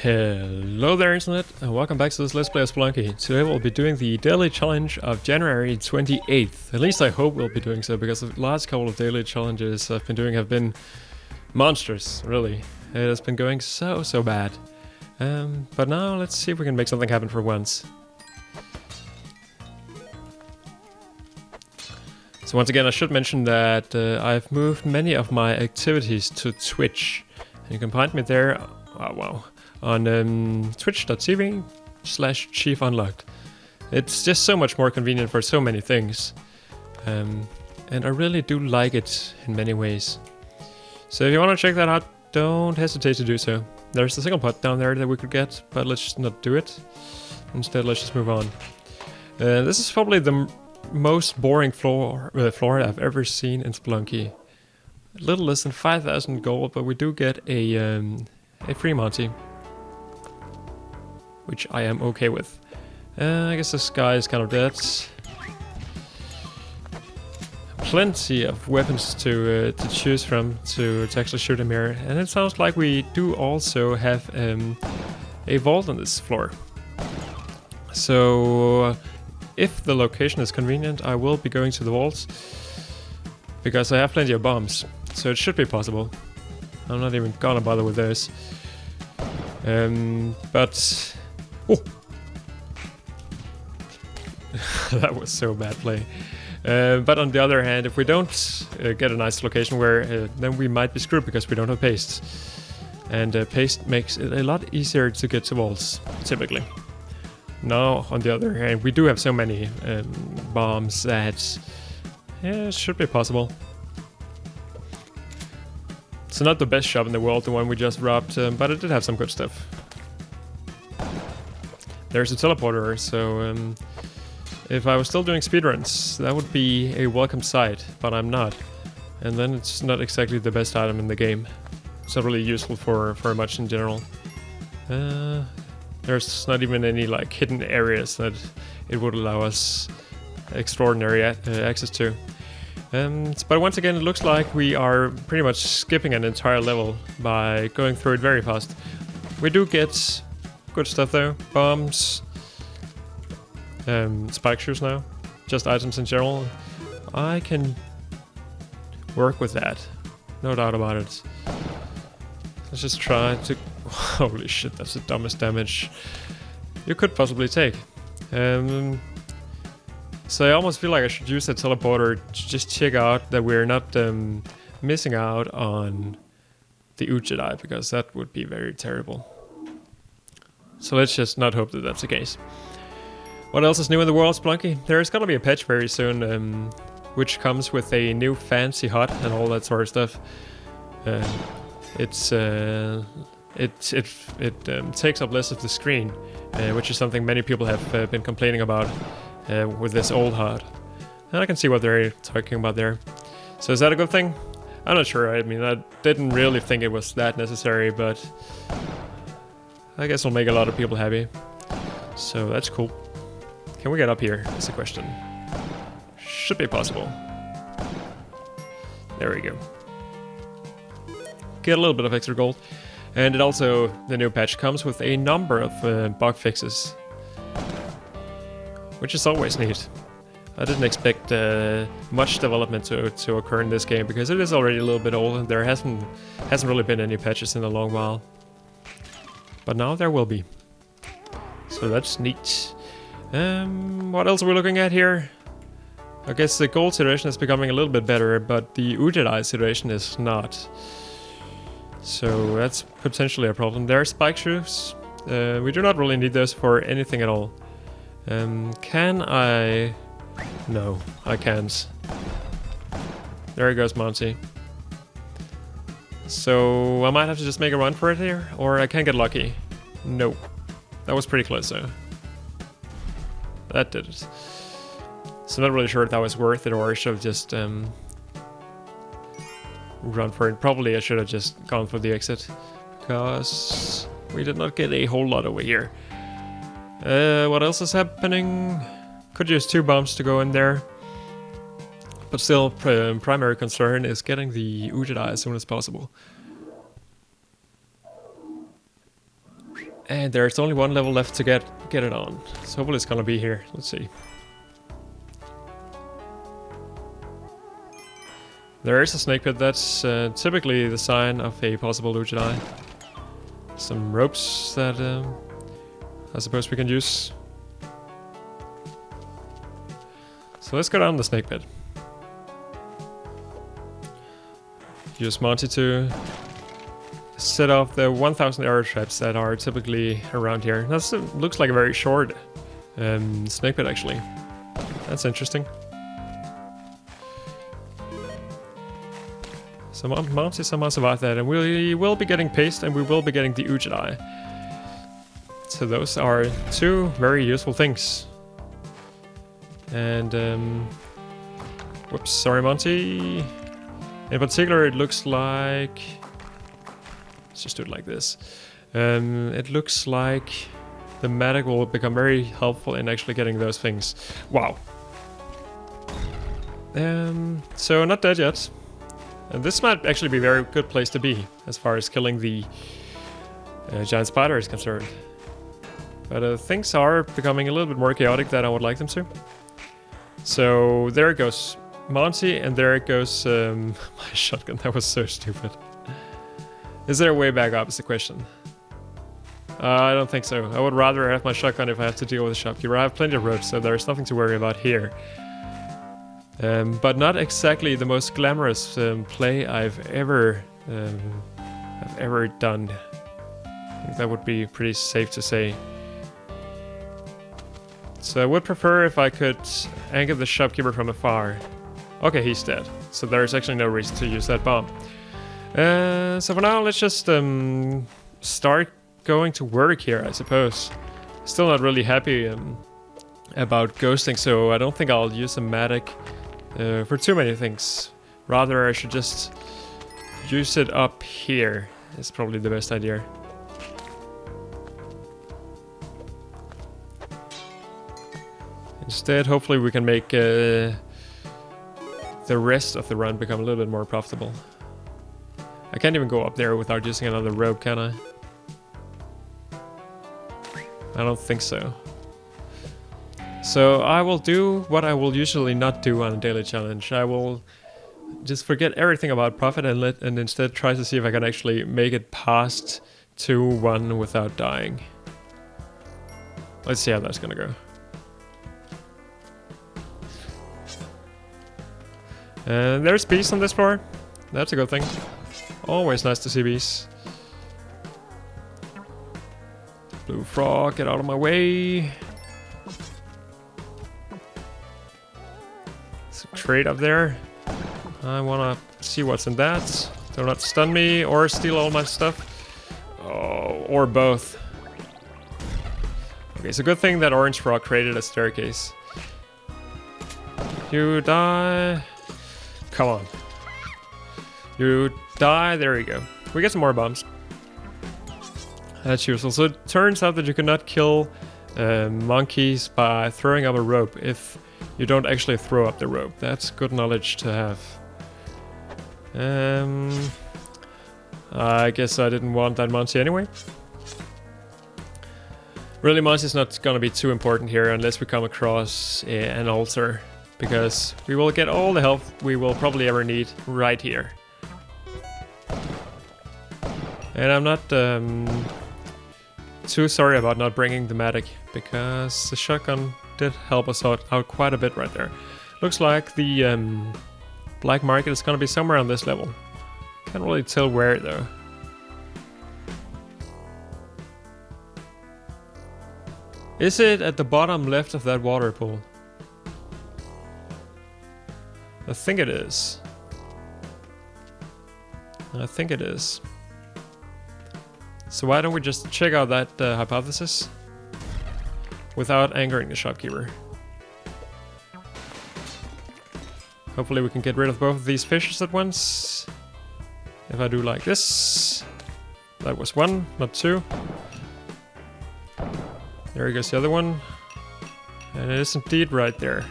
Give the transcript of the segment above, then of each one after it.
Hello there internet, and welcome back to this Let's Play of Spelunky. Today we'll be doing the daily challenge of January 28th. At least I hope we'll be doing so, because the last couple of daily challenges I've been doing have been monstrous, really. It has been going so bad. But now let's see if we can make something happen for once. So once again I should mention that I've moved many of my activities to Twitch. And you can find me there, on twitch.tv/chiefunlocked. It's just so much more convenient for so many things. And I really do like it in many ways. So if you want to check that out, don't hesitate to do so. There's the single pot down there that we could get, but let's just not do it. Instead, let's just move on. This is probably the most boring floor I've ever seen in Spelunky. A little less than 5,000 gold, but we do get a free Monty, which I am okay with. I guess this guy is kind of dead. Plenty of weapons to choose from to actually shoot him here, and it sounds like we do also have a vault on this floor. So if the location is convenient, I will be going to the vaults, because I have plenty of bombs, so it should be possible. I'm not even gonna bother with those. But oh, that was so bad play. But on the other hand, if we don't get a nice location where then we might be screwed, because we don't have paste, and paste makes it a lot easier to get to walls typically. Now on the other hand, we do have so many bombs that it should be possible. It's not the best shop in the world, the one we just robbed, but it did have some good stuff. There's a teleporter, so if I was still doing speedruns, that would be a welcome sight, but I'm not. And then it's not exactly the best item in the game. It's not really useful for much in general. There's not even any like hidden areas that it would allow us extraordinary access to. But once again, it looks like we are pretty much skipping an entire level by going through it very fast. We do get good stuff though. Bombs, spike shoes now, just items in general. I can work with that, no doubt about it. Let's just try to... Holy shit, that's the dumbest damage you could possibly take. So I almost feel like I should use that teleporter to just check out that we're not missing out on the Jedi, because that would be very terrible. So let's just not hope that that's the case. What else is new in the world, Spelunky? There's gonna be a patch very soon, which comes with a new fancy hut and all that sort of stuff. It takes up less of the screen, which is something many people have been complaining about. With this old HUD. And I can see what they're talking about there. So is that a good thing? I'm not sure. I mean, I didn't really think it was that necessary, but I guess it'll make a lot of people happy. So that's cool. Can we get up here? That's the question. Should be possible. There we go. Get a little bit of extra gold. And it also, the new patch comes with a number of bug fixes, which is always neat. I didn't expect much development to occur in this game, because it is already a little bit old and there hasn't really been any patches in a long while. But now there will be. So that's neat. What else are we looking at here? I guess the gold situation is becoming a little bit better, but the Jedi situation is not. So that's potentially a problem. There are spike shoes. We do not really need those for anything at all. Can I... No, I can't. There goes Monty. So I might have to just make a run for it here, or I can get lucky. Nope. That was pretty close though. That did it. So I'm not really sure if that was worth it, or I should have just run for it. Probably I should have just gone for the exit, because we did not get a whole lot over here. What else is happening? Could use 2 bombs to go in there. But still, primary concern is getting the Jedi as soon as possible. And there's only one level left to get it on. So hopefully it's gonna be here. Let's see. There is a snake pit. That's typically the sign of a possible Ujidai. Some ropes that I suppose we can use. So let's go down the snake pit. Use Monty to set off the 1000 arrow traps that are typically around here. That looks like a very short snake pit actually. That's interesting. So Monty somehow survived that, and we will be getting paste and we will be getting the Ujidai. So those are two very useful things. And whoops, sorry Monty. In particular, it looks like... Let's just do it like this. It looks like the medic will become very helpful in actually getting those things. Wow. So not dead yet. And this might actually be a very good place to be as far as killing the giant spider is concerned. But things are becoming a little bit more chaotic than I would like them to. So there it goes Monty, and there it goes my shotgun. That was so stupid. Is there a way back up is the question. I don't think so. I would rather have my shotgun if I have to deal with a shopkeeper. I have plenty of ropes, so there's nothing to worry about here. But not exactly the most glamorous play I've ever done. I think that would be pretty safe to say. So I would prefer if I could anchor the shopkeeper from afar. Okay, he's dead. So there's actually no reason to use that bomb. So for now, let's just start going to work here, I suppose. Still not really happy about ghosting, so I don't think I'll use a matic for too many things. Rather, I should just use it up here. It's probably the best idea. Instead, hopefully we can make the rest of the run become a little bit more profitable. I can't even go up there without using another rope, can I? I don't think so. So I will do what I will usually not do on a daily challenge. I will just forget everything about profit and instead try to see if I can actually make it past 2-1 without dying. Let's see how that's gonna go. And there's bees on this floor. That's a good thing. Always nice to see bees. Blue frog, get out of my way. There's a crate up there. I wanna see what's in that. Do not stun me or steal all my stuff. Oh, or both. Okay, so good thing that orange frog created a staircase. You die. Come on. You die. There you go. We get some more bombs. That's useful. So it turns out that you cannot kill monkeys by throwing up a rope if you don't actually throw up the rope. That's good knowledge to have. I guess I didn't want that Monty anyway. Really, Monty's not gonna be too important here unless we come across an altar, because we will get all the health we will probably ever need right here. And I'm not too sorry about not bringing the medic, because the shotgun did help us out quite a bit right there. Looks like the black market is gonna be somewhere on this level. Can't really tell where though. Is it at the bottom left of that water pool? I think it is. I think it is. So why don't we just check out that hypothesis without angering the shopkeeper. Hopefully we can get rid of both of these fishes at once. If I do like this. That was one, not two. There goes the other one. And it is indeed right there.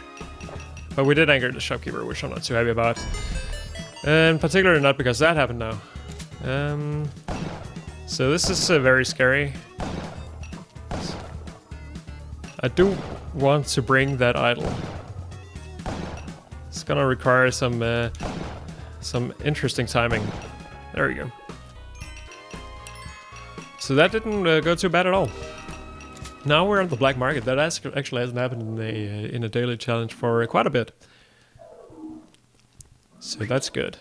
But we did anger the shopkeeper, which I'm not too happy about. And particularly not because that happened now. So this is very scary. I do want to bring that idol. It's gonna require some interesting timing. There we go. So that didn't go too bad at all. Now we're on the black market. That actually hasn't happened in a daily challenge for quite a bit. So that's good.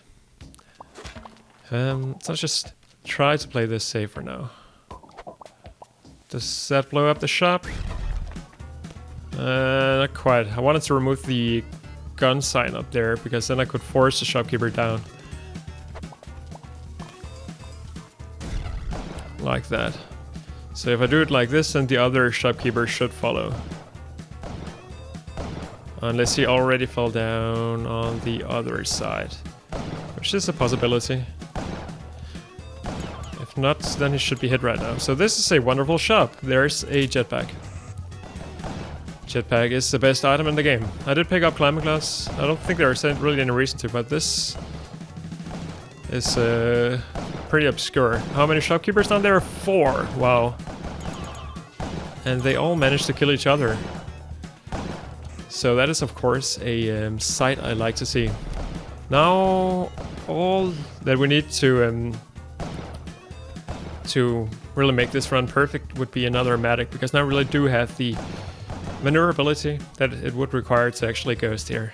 So let's just try to play this safer now. Does that blow up the shop? Not quite. I wanted to remove the gun sign up there because then I could force the shopkeeper down. Like that. So if I do it like this, then the other shopkeeper should follow. Unless he already fell down on the other side. Which is a possibility. If not, then he should be hit right now. So this is a wonderful shop. There's a jetpack. Jetpack is the best item in the game. I did pick up climbing glass. I don't think there's really any reason to, but this is pretty obscure. How many shopkeepers down there? 4. Wow. And they all managed to kill each other. So that is of course a sight I like to see. Now all that we need to really make this run perfect would be another Matic, because now I really do have the maneuverability that it would require to actually ghost here.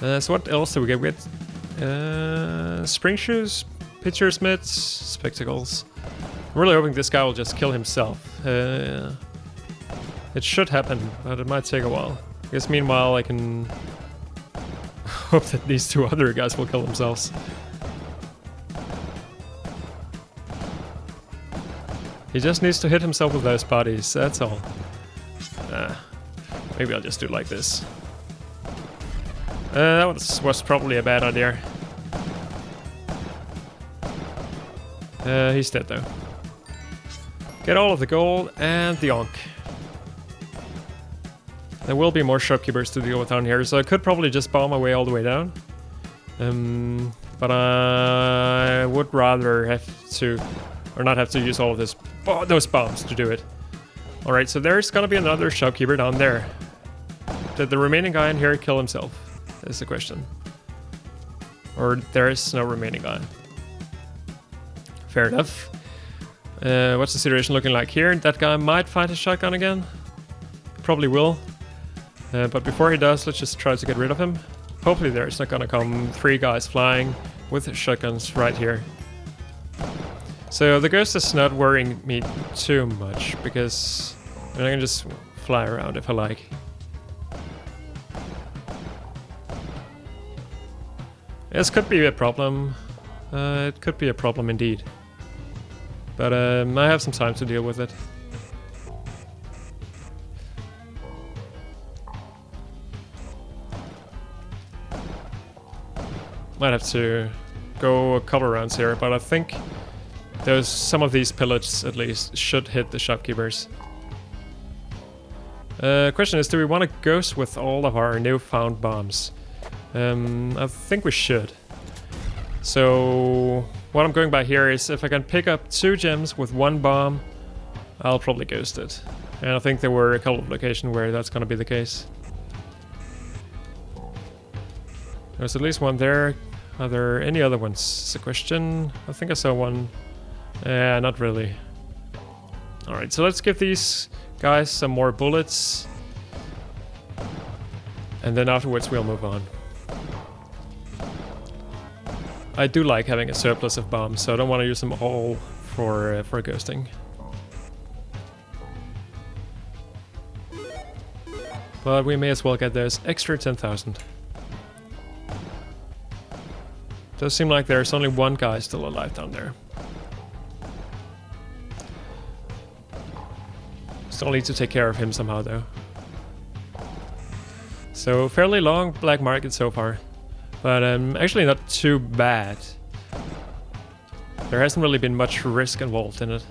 So what else do we get? We get spring shoes, pitcher's mitts, spectacles. I'm really hoping this guy will just kill himself. It should happen, but it might take a while. I guess meanwhile I can hope that these 2 other guys will kill themselves. He just needs to hit himself with those bodies, that's all. Maybe I'll just do it like this. That was probably a bad idea. He's dead though. Get all of the gold and the onk. There will be more shopkeepers to deal with down here, so I could probably just bomb my way all the way down. But I would rather have to, or not have to use all of those bombs to do it. Alright, so there's gonna be another shopkeeper down there. Did the remaining guy in here kill himself? Is the question. Or there is no remaining guy. Fair enough. What's the situation looking like here? That guy might find his shotgun again. Probably will. But before he does, let's just try to get rid of him. Hopefully there's not gonna come 3 guys flying with shotguns right here. So the ghost is not worrying me too much, because I can just fly around if I like. This could be a problem. It could be a problem indeed. But I have some time to deal with it. Might have to go a couple rounds here, but I think some of these pillets at least should hit the shopkeepers. Question is, do we want to ghost with all of our newfound bombs? I think we should. So what I'm going by here is, if I can pick up 2 gems with 1 bomb, I'll probably ghost it. And I think there were a couple of locations where that's gonna be the case. There's at least one there. Are there any other ones? It's a question. I think I saw one. Not really. Alright, so let's give these guys some more bullets. And then afterwards we'll move on. I do like having a surplus of bombs, so I don't want to use them all for ghosting. But we may as well get those extra 10,000. Does seem like there's only one guy still alive down there. Still need to take care of him somehow though. So fairly long black market so far. But actually not too bad. There hasn't really been much risk involved in it.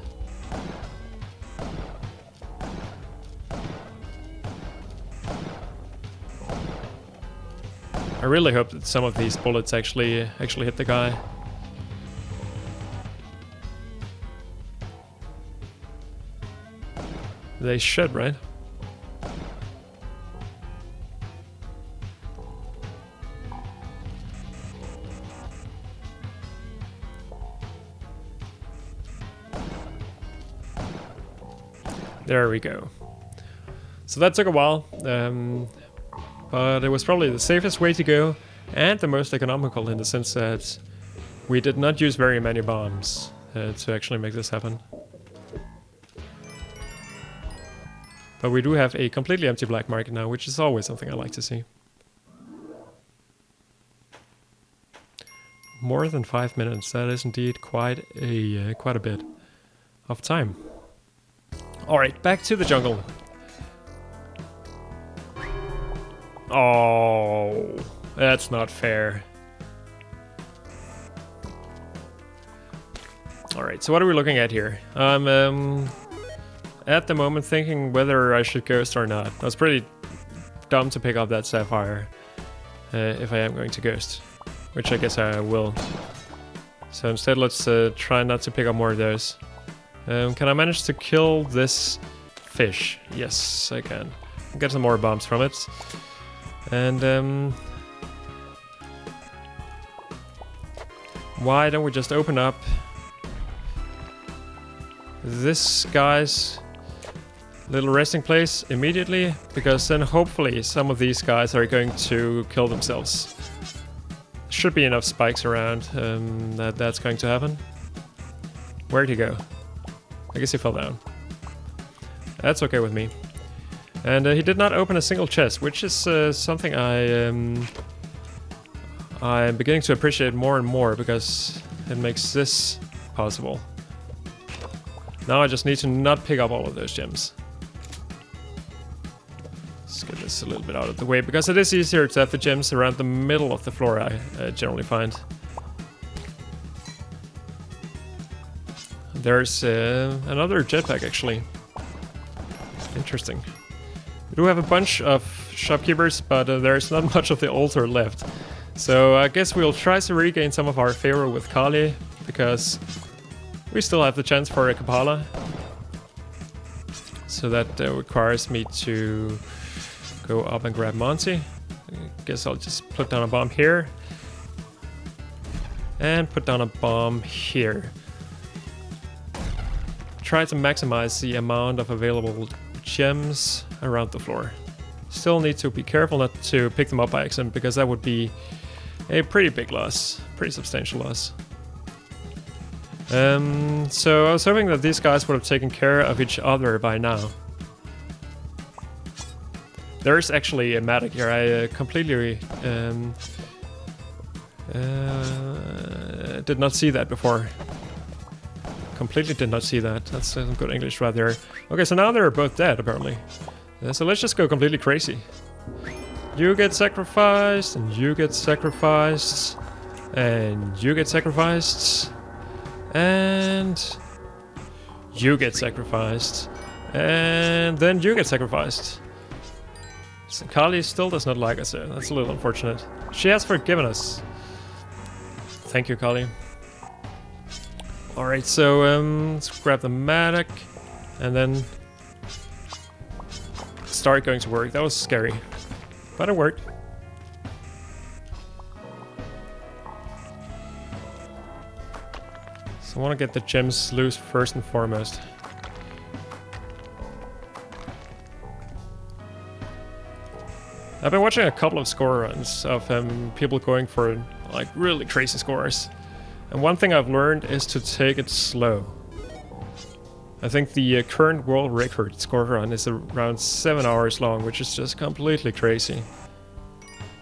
I really hope that some of these bullets actually hit the guy. They should, right? There we go. So that took a while, but it was probably the safest way to go and the most economical in the sense that we did not use very many bombs to actually make this happen. But we do have a completely empty black market now, which is always something I like to see. More than 5 minutes, that is indeed quite a bit of time. Alright, back to the jungle. Oh, that's not fair. Alright, so what are we looking at here? I'm at the moment thinking whether I should ghost or not. I was pretty dumb to pick up that sapphire if I am going to ghost, which I guess I will. So instead let's try not to pick up more of those. Can I manage to kill this fish? Yes, I can. Get some more bombs from it. And why don't we just open up this guy's little resting place immediately? Because then hopefully some of these guys are going to kill themselves. Should be enough spikes around that's going to happen. Where'd he go? I guess he fell down. That's okay with me. And he did not open a single chest, which is something I'm beginning to appreciate more and more because it makes this possible. Now I just need to not pick up all of those gems. Let's get this a little bit out of the way because it is easier to have the gems around the middle of the floor, I generally find. There's another jetpack actually. Interesting. We do have a bunch of shopkeepers, but there's not much of the altar left. So I guess we'll try to regain some of our favor with Kali, because we still have the chance for a Kapala. So that requires me to go up and grab Monty. I guess I'll just put down a bomb here. And put down a bomb here. Try to maximize the amount of available gems around the floor. Still need to be careful not to pick them up by accident, because that would be a pretty big loss, pretty substantial loss. So I was hoping that these guys would have taken care of each other by now. There's actually a Matic here. I completely did not see that before. Completely did not see that. That's some good English right there. Okay, so now they're both dead, apparently. So let's just go completely crazy. You get sacrificed, and you get sacrificed, and you get sacrificed, and you get sacrificed, and then you get sacrificed. So Kali still does not like us there. That's a little unfortunate. She has forgiven us. Thank you, Kali. Alright, so let's grab the Matic and then start going to work. That was scary, but it worked. So I want to get the gems loose first and foremost. I've been watching a couple of score runs of people going for like really crazy scores. And one thing I've learned is to take it slow. I think the current world record score run is around 7 hours long, which is just completely crazy.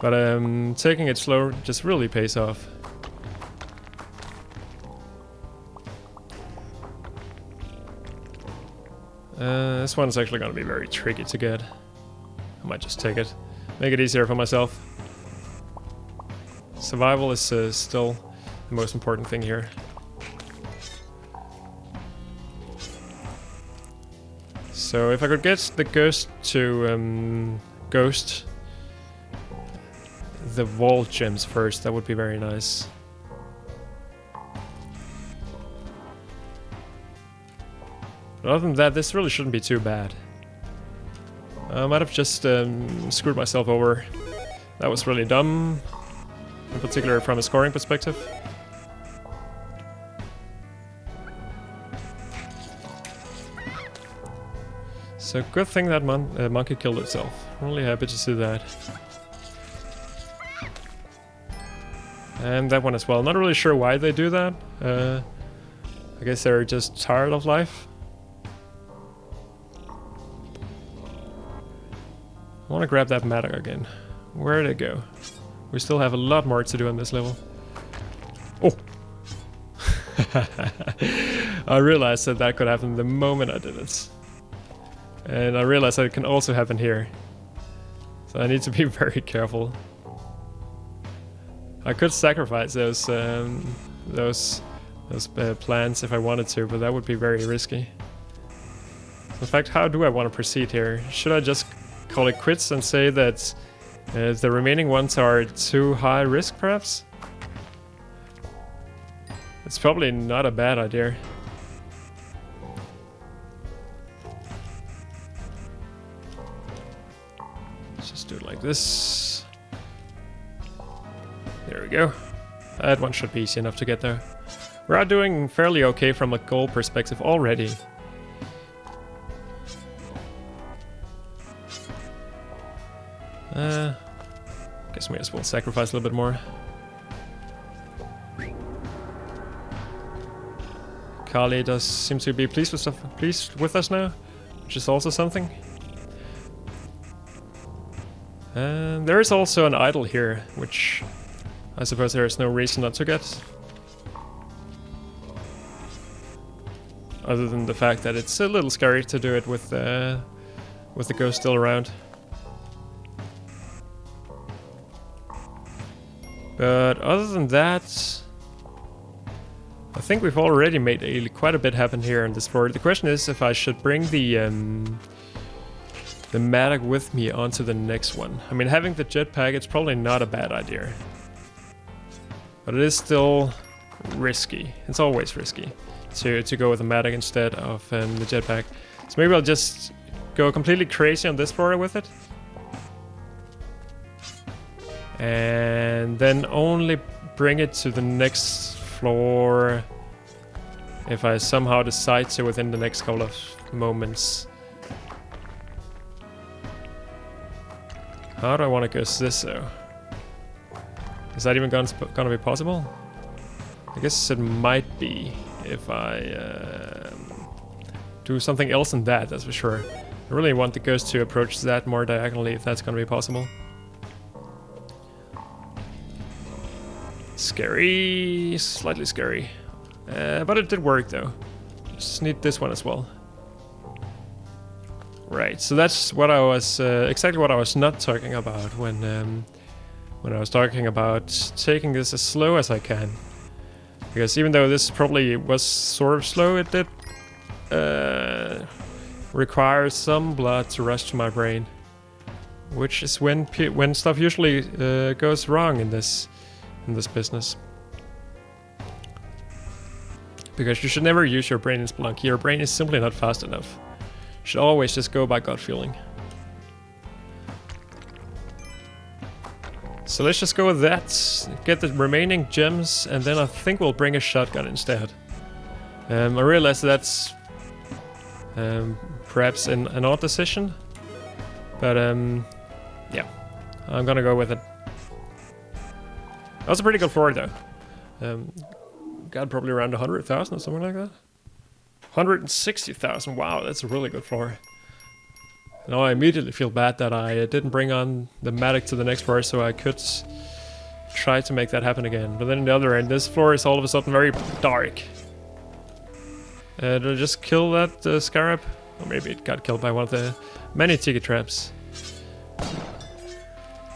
But taking it slow just really pays off. This one's actually going to be very tricky to get. I might just take it. Make it easier for myself. Survival is still the most important thing here. So if I could get the ghost to ghost the vault gems first, that would be very nice. But other than that, this really shouldn't be too bad. I might have just screwed myself over. That was really dumb, in particular from a scoring perspective. So good thing that monkey killed itself. I'm really happy to see that. And that one as well. Not really sure why they do that. I guess they're just tired of life. I want to grab that mattock again. Where'd it go? We still have a lot more to do on this level. Oh! I realized that that could happen the moment I did it. And I realized that it can also happen here. So I need to be very careful. I could sacrifice those plants if I wanted to, but that would be very risky. In fact, how do I want to proceed here? Should I just call it quits and say that the remaining ones are too high risk, perhaps? It's probably not a bad idea. Let's just do it like this. There we go. That one should be easy enough to get there. We're doing fairly okay from a goal perspective already. Guess we as well sacrifice a little bit more. Kali does seem to be pleased with us now, which is also something. And there is also an idol here, which I suppose there is no reason not to get. Other than the fact that it's a little scary to do it with the ghost still around. But other than that, I think we've already made quite a bit happen here on this floor. The question is if I should bring the mattock with me onto the next one. I mean, having the jetpack, it's probably not a bad idea. But it is still risky. It's always risky to go with the mattock instead of the jetpack. So maybe I'll just go completely crazy on this floor with it. And then only bring it to the next floor if I somehow decide to within the next couple of moments. How do I want to ghost this though? Is that even gonna be possible? I guess it might be if I do something else than that, that's for sure. I really want the ghost to approach that more diagonally if that's gonna be possible. Scary, slightly scary. But it did work though. Just need this one as well. Right, so that's what I was exactly what I was not talking about when I was talking about taking this as slow as I can. Because even though this probably was sort of slow, it did require some blood to rush to my brain, which is when stuff usually goes wrong in this business. Because you should never use your brain in Spelunky. Your brain is simply not fast enough. You should always just go by gut feeling. So let's just go with that, get the remaining gems, and then I think we'll bring a shotgun instead. I realize that's perhaps an odd decision, but yeah, I'm gonna go with it. That was a pretty good floor though. Got probably around 100,000 or something like that. 160,000, wow, that's a really good floor. Now I immediately feel bad that I didn't bring on the mattock to the next floor so I could try to make that happen again. But then on the other end, this floor is all of a sudden very dark. Did I just kill that scarab? Or maybe it got killed by one of the many tiki traps.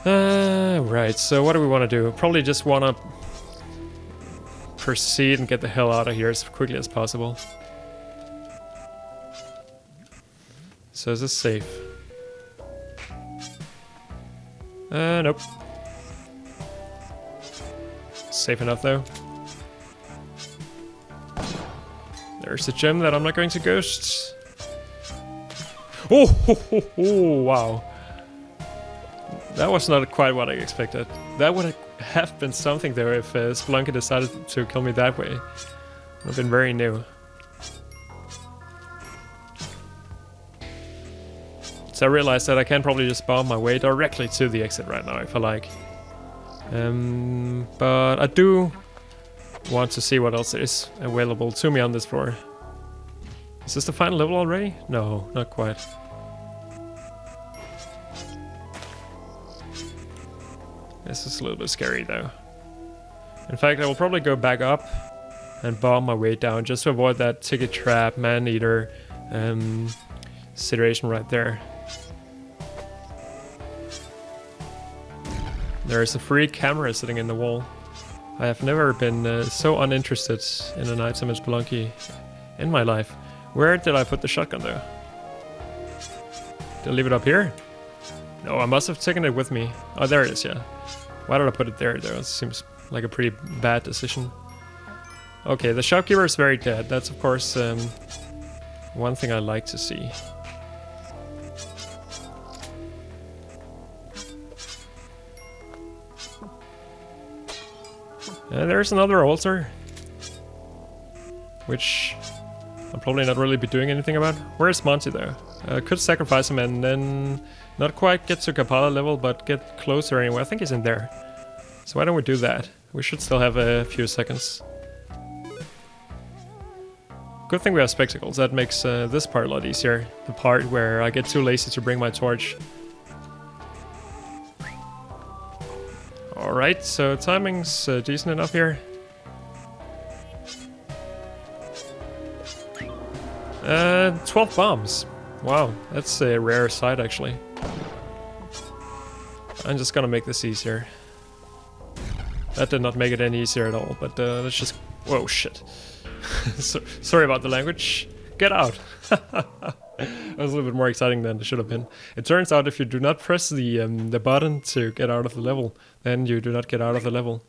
Right, so what do we want to do? Probably just want to proceed and get the hell out of here as quickly as possible. So is this safe? Nope. Safe enough though. There's a gem that I'm not going to ghost. Oh, wow. That was not quite what I expected. That would have been something though if Spelunky decided to kill me that way. Would have been very new. So I realized that I can probably just bomb my way directly to the exit right now if I like. But I do want to see what else is available to me on this floor. Is this the final level already? No, not quite. This is a little bit scary though. In fact, I will probably go back up and bomb my way down just to avoid that ticket trap, man-eater situation right there. There is a free camera sitting in the wall. I have never been so uninterested in an item as Spelunky in my life. Where did I put the shotgun though? Did I leave it up here? No, I must have taken it with me. Oh, there it is, yeah. Why did I put it there though? It seems like a pretty bad decision. Okay, the shopkeeper is very dead. That's of course one thing I like to see. There's another altar, which I'll probably not really be doing anything about. Where's Monty though? Could sacrifice him and then not quite get to Kapala level, but get closer anyway. I think he's in there. So why don't we do that? We should still have a few seconds. Good thing we have spectacles. That makes this part a lot easier. The part where I get too lazy to bring my torch. Alright, so timing's decent enough here. 12 bombs. Wow, that's a rare sight actually. I'm just gonna make this easier. That did not make it any easier at all, but let's just... Whoa, shit. Sorry about the language. Get out! That was a little bit more exciting than it should have been. It turns out if you do not press the button to get out of the level, then you do not get out of the level.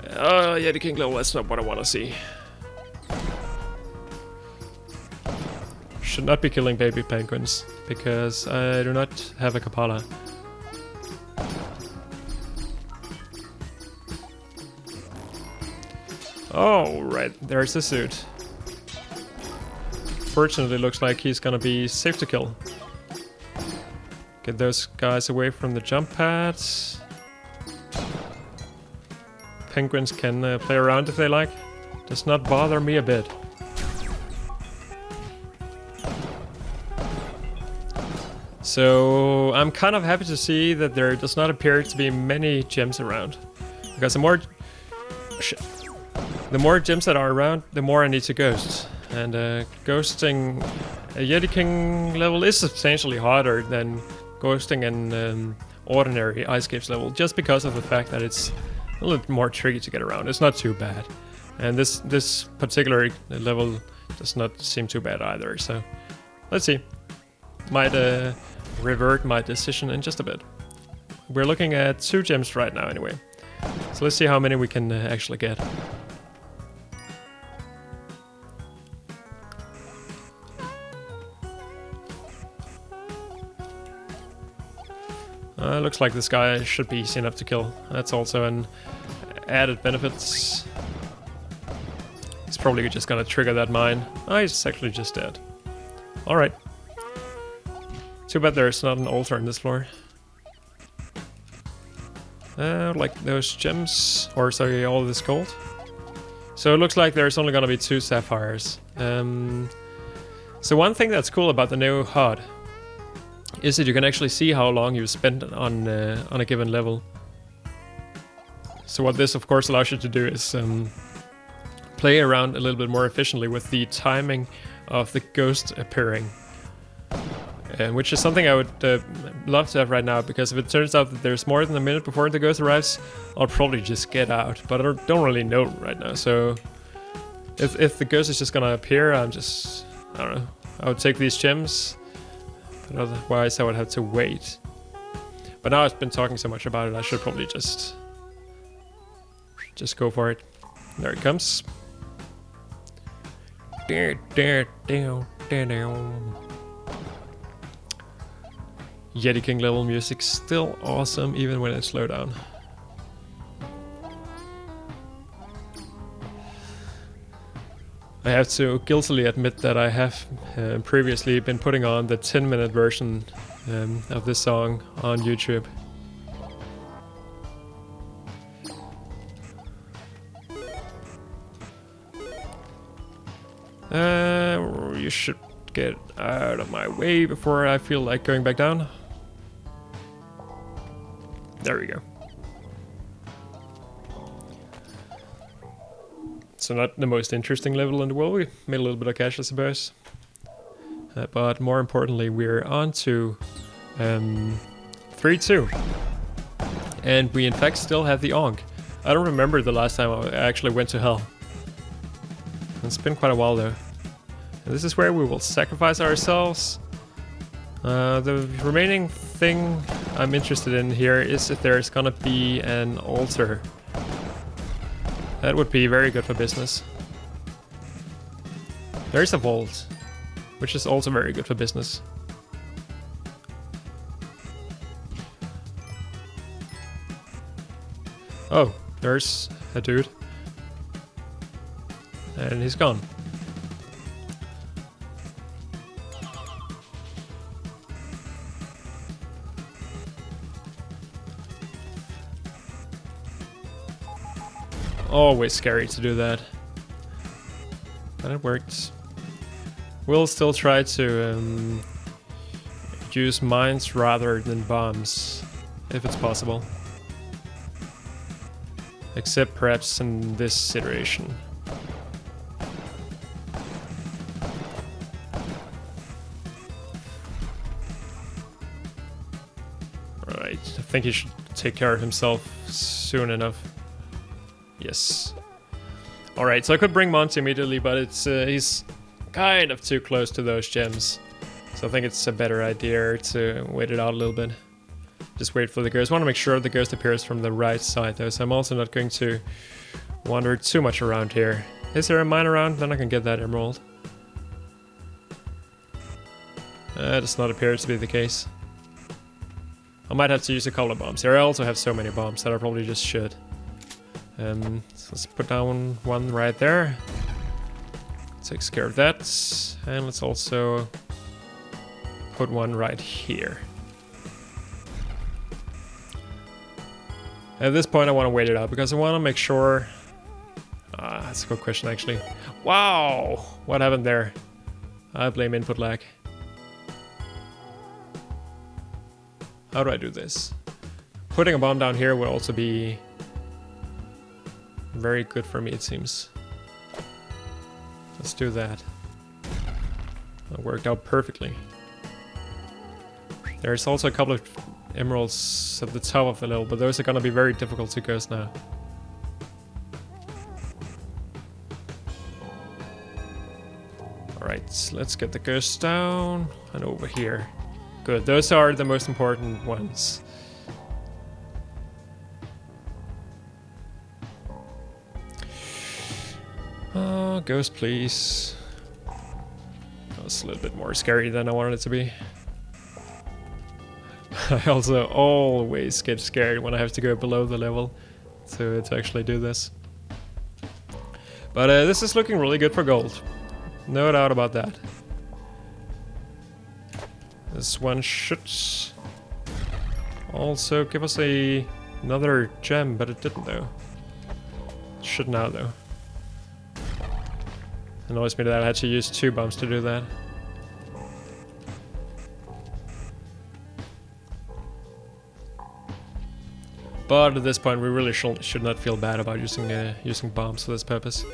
Yeah, the king level, that's not what I want to see. Should not be killing baby penguins, because I do not have a Kapala. Oh, right, there's the suit. Fortunately, looks like he's gonna be safe to kill. Get those guys away from the jump pads. Penguins can play around if they like. Does not bother me a bit. So I'm kind of happy to see that there does not appear to be many gems around. Because the more gems that are around, the more I need to ghost. And ghosting a Yeti King level is substantially harder than ghosting an ordinary Ice Caves level, just because of the fact that it's a little bit more tricky to get around. It's not too bad. And this particular level does not seem too bad either, so let's see. Might revert my decision in just a bit. We're looking at 2 gems right now anyway. So let's see how many we can actually get. Looks like this guy should be easy enough to kill. That's also an added benefit. He's probably just gonna trigger that mine. Oh, he's actually just dead. Alright. Too bad there's not an altar in this floor. Like those gems, or sorry, all this gold. So it looks like there's only gonna be 2 sapphires. So one thing that's cool about the new HUD is that you can actually see how long you spent on a given level. So what this of course allows you to do is play around a little bit more efficiently with the timing of the ghost appearing. Which is something I would love to have right now, because if it turns out that there's more than a minute before the ghost arrives, I'll probably just get out, but I don't really know right now. So if the ghost is just gonna appear, I don't know, I would take these gems. But otherwise I would have to wait. But now I've been talking so much about it, I should probably just go for it. There it comes. Yeti King level music still awesome even when it's slowed down. I have to guiltily admit that I have previously been putting on the 10-minute version of this song on YouTube. You should get out of my way before I feel like going back down. There we go. So not the most interesting level in the world. We made a little bit of cash, I suppose. But more importantly, we're on to 3-2. And we in fact still have the Ankh. I don't remember the last time I actually went to hell. It's been quite a while though. And this is where we will sacrifice ourselves. The remaining thing I'm interested in here is if there's gonna be an altar. That would be very good for business. There's a vault, which is also very good for business. Oh, there's a dude. And he's gone. Always scary to do that. But it worked. We'll still try to use mines rather than bombs, if it's possible. Except perhaps in this iteration. Alright, I think he should take care of himself soon enough. Yes. Alright, so I could bring Monty immediately, but it's he's kind of too close to those gems. So I think it's a better idea to wait it out a little bit. Just wait for the ghost. I want to make sure the ghost appears from the right side though, so I'm also not going to wander too much around here. Is there a mine around? Then I can get that emerald. Does not appear to be the case. I might have to use a couple of bombs here. I also have so many bombs that I probably just should. So let's put down one right there. Takes care of that. And let's also put one right here. At this point I want to wait it out because I want to make sure... that's a good question actually. Wow! What happened there? I blame input lag. How do I do this? Putting a bomb down here will also be very good for me, it seems. Let's do that. That worked out perfectly. There's also a couple of emeralds at the top of the level, but those are gonna be very difficult to ghost now. Alright, let's get the ghost down and over here. Good, those are the most important ones. Ghost, please. That was a little bit more scary than I wanted it to be. I also always get scared when I have to go below the level to actually do this. But this is looking really good for gold. No doubt about that. This one should also give us another gem, but it didn't though. It should now though. It annoys me that I had to use 2 bombs to do that. But at this point we really should not feel bad about using bombs for this purpose.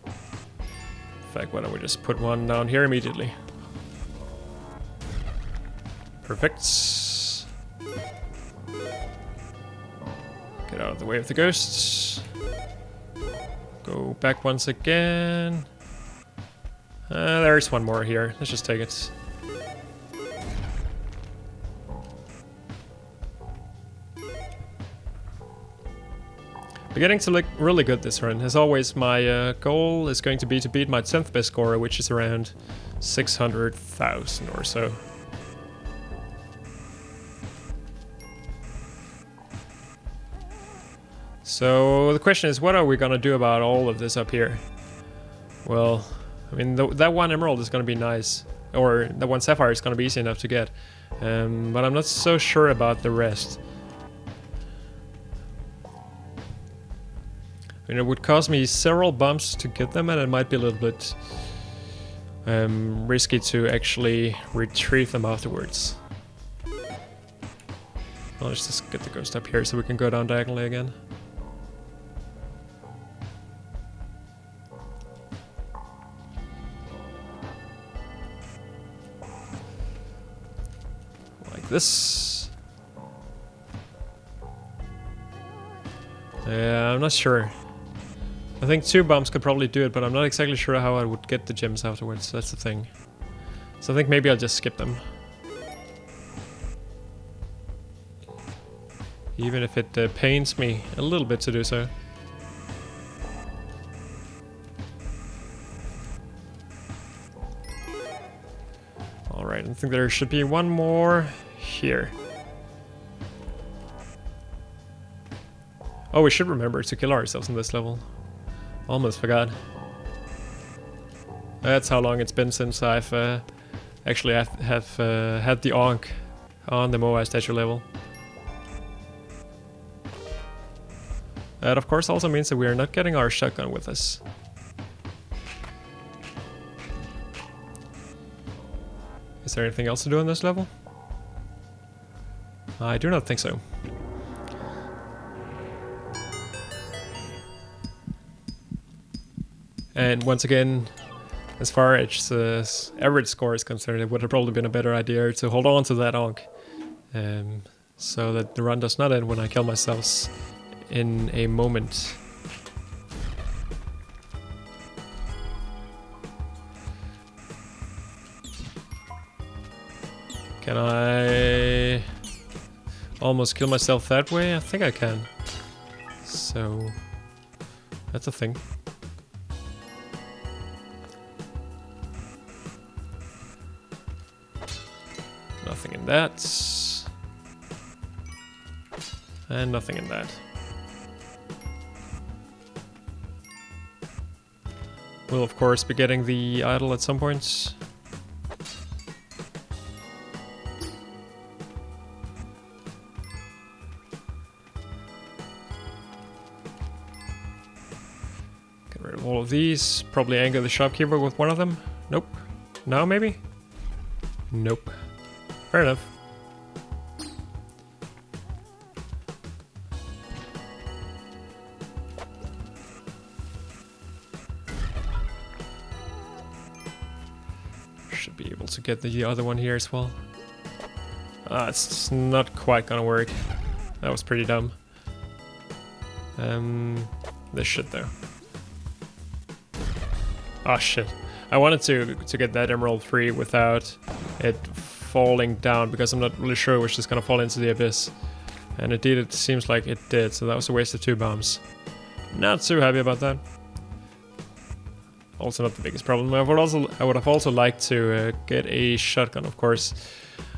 In fact, why don't we just put one down here immediately? Perfect. Get out of the way of the ghosts. Go back once again. There's one more here. Let's just take it. We're getting to look really good this run. As always, my goal is going to be to beat my 10th best score, which is around 600,000 or so. So the question is, what are we gonna do about all of this up here? Well, I mean, that one emerald is gonna be nice, or that one sapphire is gonna be easy enough to get, but I'm not so sure about the rest. I mean, it would cost me several bumps to get them, and it might be a little bit risky to actually retrieve them afterwards. Well, let's just get the ghost up here so we can go down diagonally again. Like this. Yeah, I'm not sure. I think 2 bumps could probably do it, but I'm not exactly sure how I would get the gems afterwards. That's the thing. So I think maybe I'll just skip them. Even if it pains me a little bit to do so. Alright, I think there should be one more here. Oh, we should remember to kill ourselves in this level. Almost forgot. That's how long it's been since I've actually have had the Ankh on the Moai statue level. That of course also means that we are not getting our shotgun with us. Is there anything else to do in this level? I do not think so. And once again, as far as average score is concerned, it would have probably been a better idea to hold on to that Ankh, so that the run does not end when I kill myself in a moment. Can I almost kill myself that way? I think I can. So that's a thing. Nothing in that. And nothing in that. We'll of course be getting the idol at some point. Get rid of all of these. Probably anger the shopkeeper with one of them. Nope. Now maybe? Nope. Fair enough. Should be able to get the other one here as well. It's not quite gonna work. That was pretty dumb. This should though. Oh shit. I wanted to get that emerald free without it falling down, because I'm not really sure which is gonna fall into the abyss. And indeed it seems like it did, so that was a waste of 2 bombs. Not too happy about that. Also not the biggest problem. I would have also liked to get a shotgun, of course,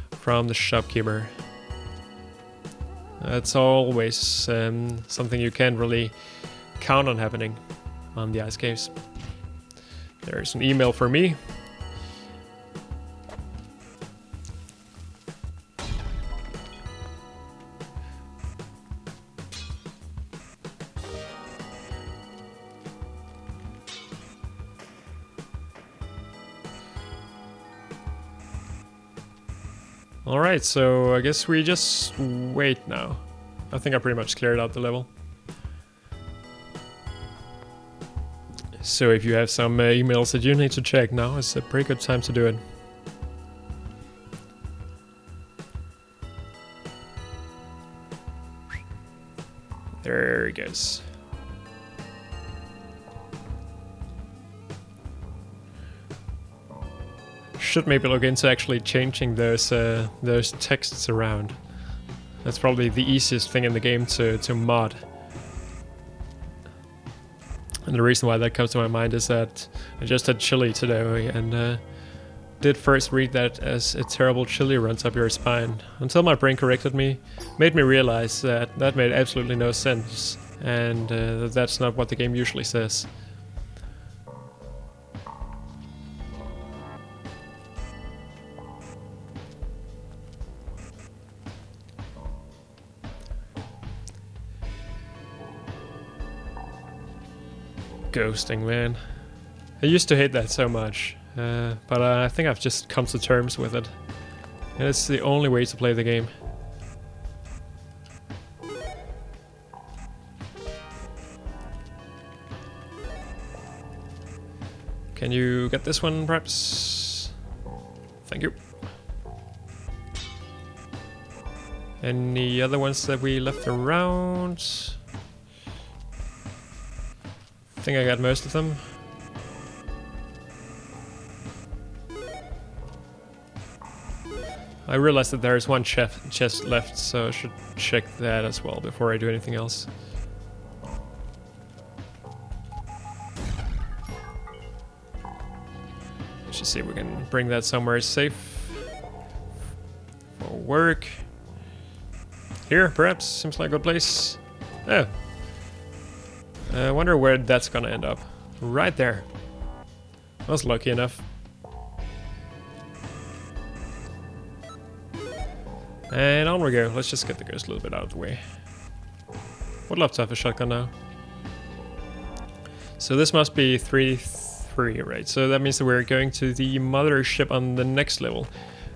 from the shopkeeper. That's always something you can't really count on happening on the ice caves. There's an email for me. Alright, so I guess we just wait now. I think I pretty much cleared out the level. So if you have some emails that you need to check, now is a pretty good time to do it. There he goes. Should maybe look into actually changing those texts around. That's probably the easiest thing in the game to mod. And the reason why that comes to my mind is that I just had chili today and did first read that as a terrible chili runs up your spine, until my brain corrected me, made me realize that that made absolutely no sense, and that's not what the game usually says. Ghosting, man. I used to hate that so much. But I think I've just come to terms with it. And it's the only way to play the game. Can you get this one, perhaps? Thank you. Any other ones that we left around? I think I got most of them. I realized that there is one chest left, so I should check that as well before I do anything else. Let's just see if we can bring that somewhere safe for work. Here, perhaps, seems like a good place. Oh. I wonder where that's gonna end up. Right there. I was lucky enough. And on we go. Let's just get the ghost a little bit out of the way. Would love to have a shotgun now. So this must be 3-3, right? So that means that we're going to the mothership on the next level.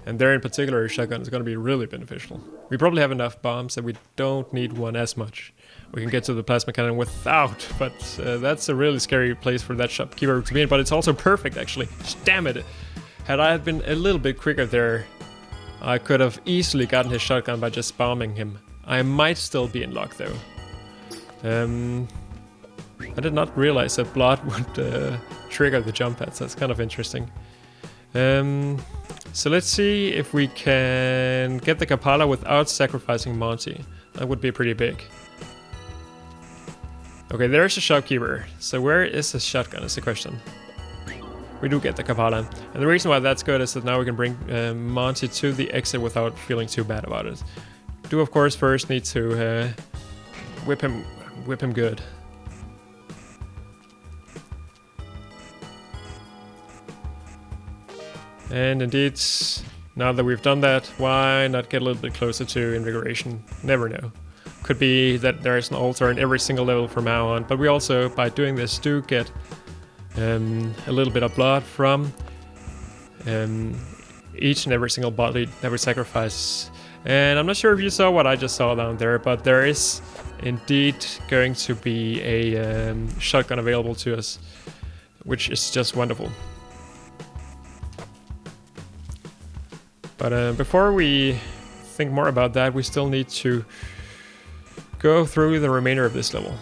And there in particular, a shotgun is going to be really beneficial. We probably have enough bombs that we don't need one as much. We can get to the plasma cannon without, but that's a really scary place for that shopkeeper to be in. But it's also perfect, actually. Damn it! Had I been a little bit quicker there, I could have easily gotten his shotgun by just bombing him. I might still be in luck though. I did not realize that blood would trigger the jump pads. That's kind of interesting. So let's see if we can get the Kapala without sacrificing Monty. That would be pretty big. Okay, there's a shopkeeper. So where is the shotgun is the question. We do get the Kapala. And the reason why that's good is that now we can bring Monty to the exit without feeling too bad about it. Do of course first need to whip him good. And indeed, now that we've done that, why not get a little bit closer to invigoration? Never know. Could be that there's an altar in every single level from now on, but we also, by doing this, do get a little bit of blood from each and every single body that we sacrifice. And I'm not sure if you saw what I just saw down there, but there is indeed going to be a shotgun available to us, which is just wonderful. But before we think more about that, we still need to go through the remainder of this level.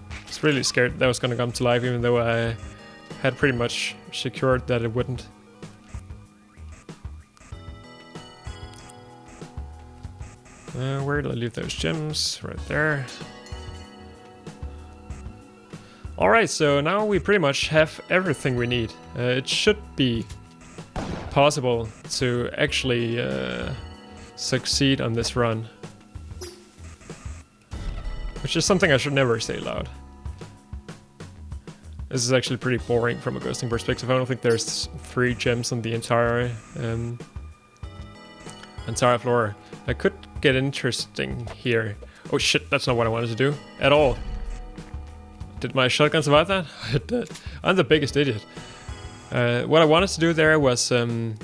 I was really scared that was going to come to life, even though I had pretty much secured that it wouldn't. Where did I leave those gems? Right there. Alright, so now we pretty much have everything we need. It should be possible to actually succeed on this run. Which is something I should never say loud. This is actually pretty boring from a ghosting perspective. I don't think there's 3 gems on the entire floor. I could get interesting here. Oh shit, that's not what I wanted to do at all. Did my shotgun survive that? It did. I'm the biggest idiot. What I wanted to do there was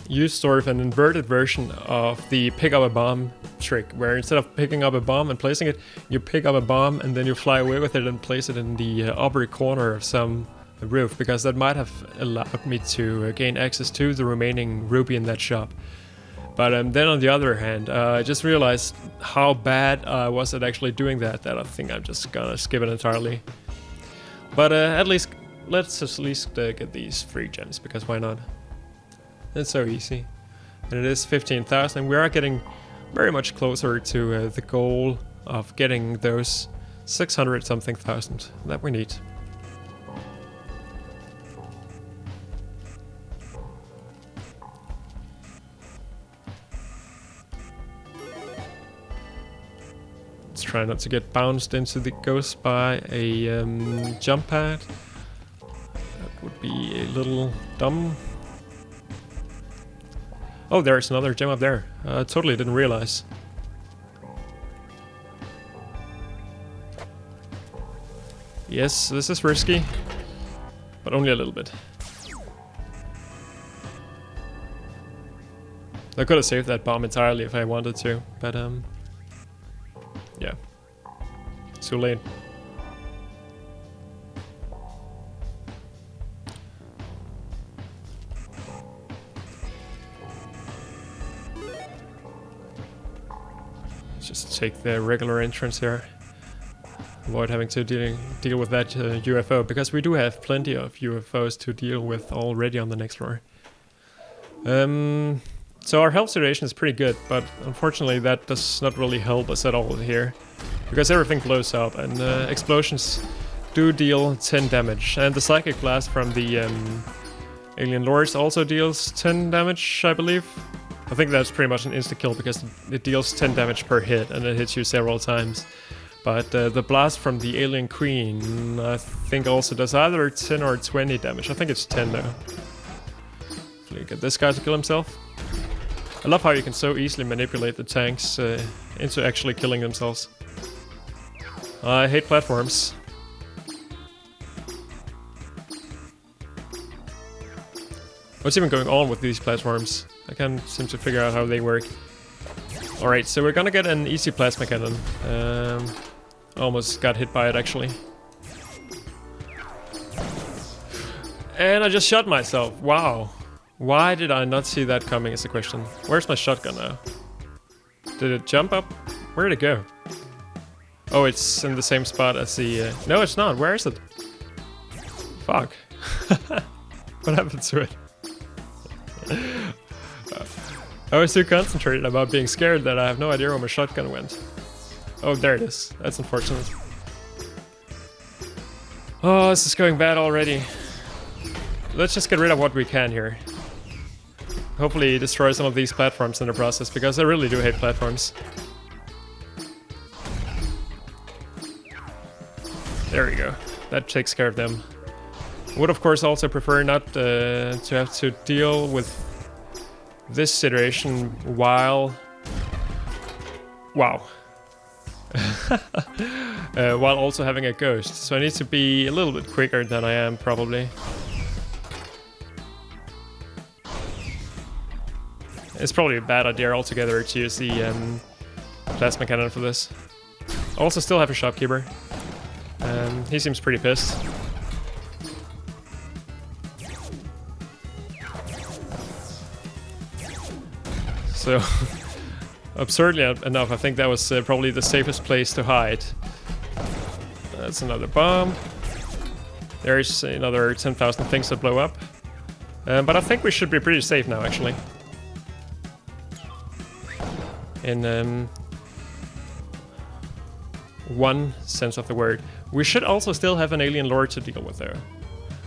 use sort of an inverted version of the pick up a bomb trick, where instead of picking up a bomb and placing it, you pick up a bomb and then you fly away with it and place it in the upper corner of some roof, because that might have allowed me to gain access to the remaining ruby in that shop. But then on the other hand, I just realized how bad I was at actually doing that I think I'm just gonna skip it entirely. But at least let's at least get these 3 gems, because why not? It's so easy. And it is 15,000, and we are getting very much closer to the goal of getting those 600 something thousand that we need. Let's try not to get bounced into the ghost by a jump pad. That would be a little dumb. Oh, there's another gem up there. Totally didn't realize. Yes, this is risky, but only a little bit. I could have saved that bomb entirely if I wanted to, but yeah, too late. Let's just take the regular entrance here. Avoid having to deal with that UFO, because we do have plenty of UFOs to deal with already on the next floor. So our health situation is pretty good, but unfortunately that does not really help us at all here, because everything blows up and explosions do deal 10 damage, and the psychic blast from the alien lords also deals 10 damage, I believe. I think that's pretty much an insta-kill because it deals 10 damage per hit and it hits you several times. But the blast from the alien queen, I think also does either 10 or 20 damage. I think it's 10 though. Hopefully get this guy to kill himself. I love how you can so easily manipulate the tanks into actually killing themselves. I hate platforms. What's even going on with these platforms? I can't seem to figure out how they work. Alright, so we're gonna get an easy plasma cannon. Almost got hit by it actually. And I just shot myself. Wow. Why did I not see that coming is the question. Where's my shotgun now? Did it jump up? Where did it go? Oh, it's in the same spot as the... No, it's not. Where is it? Fuck. What happened to it? I was too concentrated about being scared that I have no idea where my shotgun went. Oh, there it is. That's unfortunate. Oh, this is going bad already. Let's just get rid of what we can here. Hopefully destroy some of these platforms in the process, because I really do hate platforms. There we go. That takes care of them. Would of course also prefer not to have to deal with this situation while... Wow. While also having a ghost. So I need to be a little bit quicker than I am probably. It's probably a bad idea altogether to use the plasma cannon for this. I also still have a shopkeeper. He seems pretty pissed. So, absurdly enough, I think that was probably the safest place to hide. That's another bomb. There's another 10,000 things that blow up. But I think we should be pretty safe now, actually. In one sense of the word. We should also still have an alien lord to deal with though.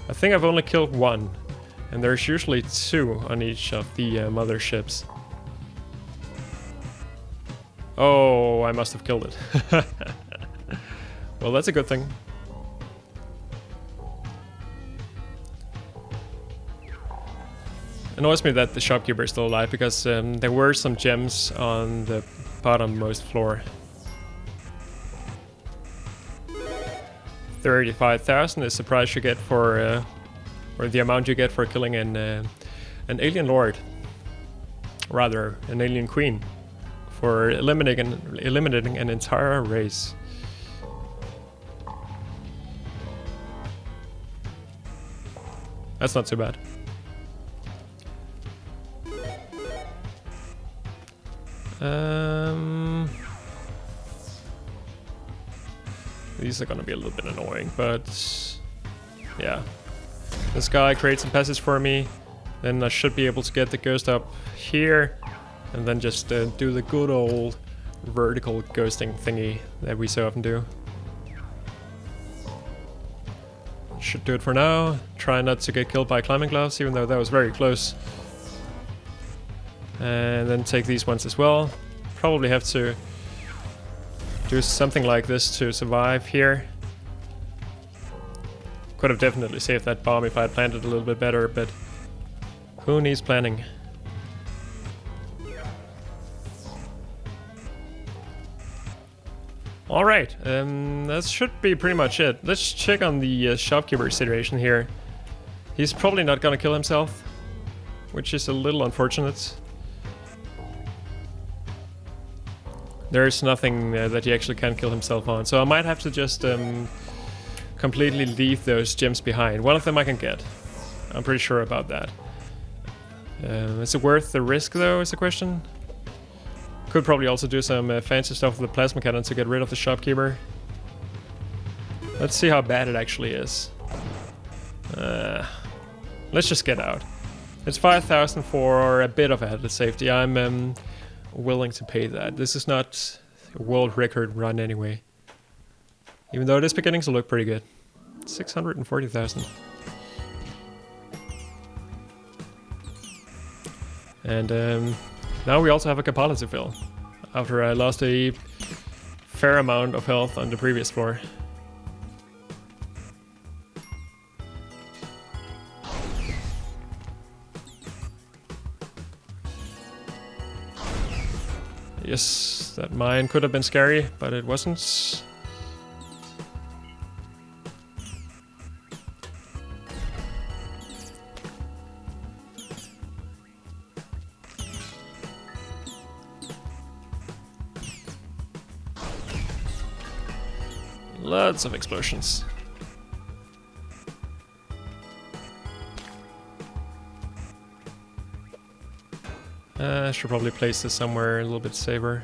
I think I've only killed one, and there's usually two on each of the motherships. Oh, I must have killed it. Well, that's a good thing. Annoys me that the shopkeeper is still alive, because there were some gems on the bottommost floor. 35,000 is the price you get for, or the amount you get for killing an alien lord, rather an alien queen, for eliminating an entire race. That's not too bad. These are gonna be a little bit annoying, but yeah. This guy creates some passage for me, then I should be able to get the ghost up here, and then just do the good old vertical ghosting thingy that we so often do. Should do it for now. Try not to get killed by climbing gloves, even though that was very close. And then take these ones as well. Probably have to do something like this to survive here. Could have definitely saved that bomb if I had planned it a little bit better, but who needs planning? Alright, that should be pretty much it. Let's check on the shopkeeper situation here. He's probably not gonna kill himself, which is a little unfortunate. There's nothing that he actually can kill himself on, so I might have to just completely leave those gems behind. One of them I can get. I'm pretty sure about that. Is it worth the risk though, is the question? Could probably also do some fancy stuff with the plasma cannon to get rid of the shopkeeper. Let's see how bad it actually is. Let's just get out. It's 5,000 for a bit of added safety. I'm willing to pay that. This is not a world record run anyway. Even though it is beginning to look pretty good. 640,000. And now we also have a Kapala to fill, after I lost a fair amount of health on the previous floor. Yes, that mine could have been scary, but it wasn't. Lots of explosions. I should probably place this somewhere a little bit safer.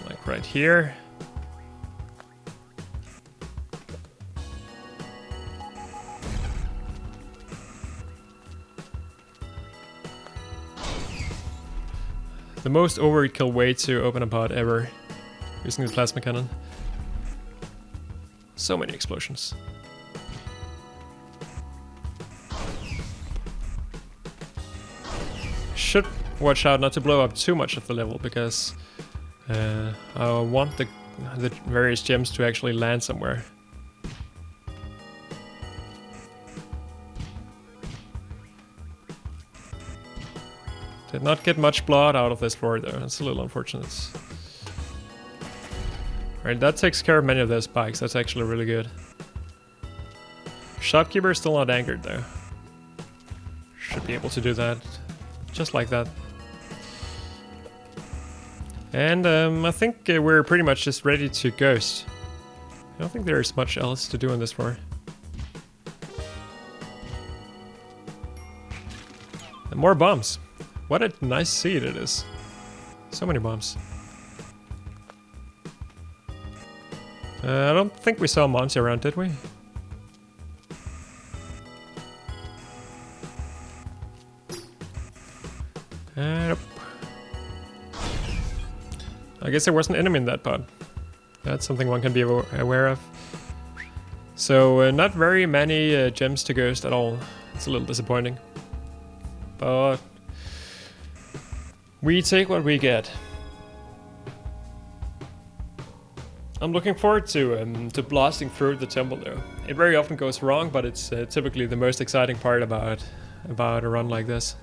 Like right here. The most overkill way to open a pod ever. Using the plasma cannon. So many explosions. Should watch out not to blow up too much of the level, because I want the various gems to actually land somewhere. Did not get much blood out of this floor though, that's a little unfortunate. Alright, that takes care of many of those spikes, that's actually really good. Shopkeeper is still not anchored though. Should be able to do that, just like that. And I think we're pretty much just ready to ghost. I don't think there's much else to do on this floor. And more bombs. What a nice seed it is. So many bombs. I don't think we saw Monty around, did we? Nope. I guess there was an enemy in that pod. That's something one can be aware of. So not very many gems to ghost at all. It's a little disappointing. But we take what we get. I'm looking forward to blasting through the temple though. It very often goes wrong, but it's typically the most exciting part about a run like this.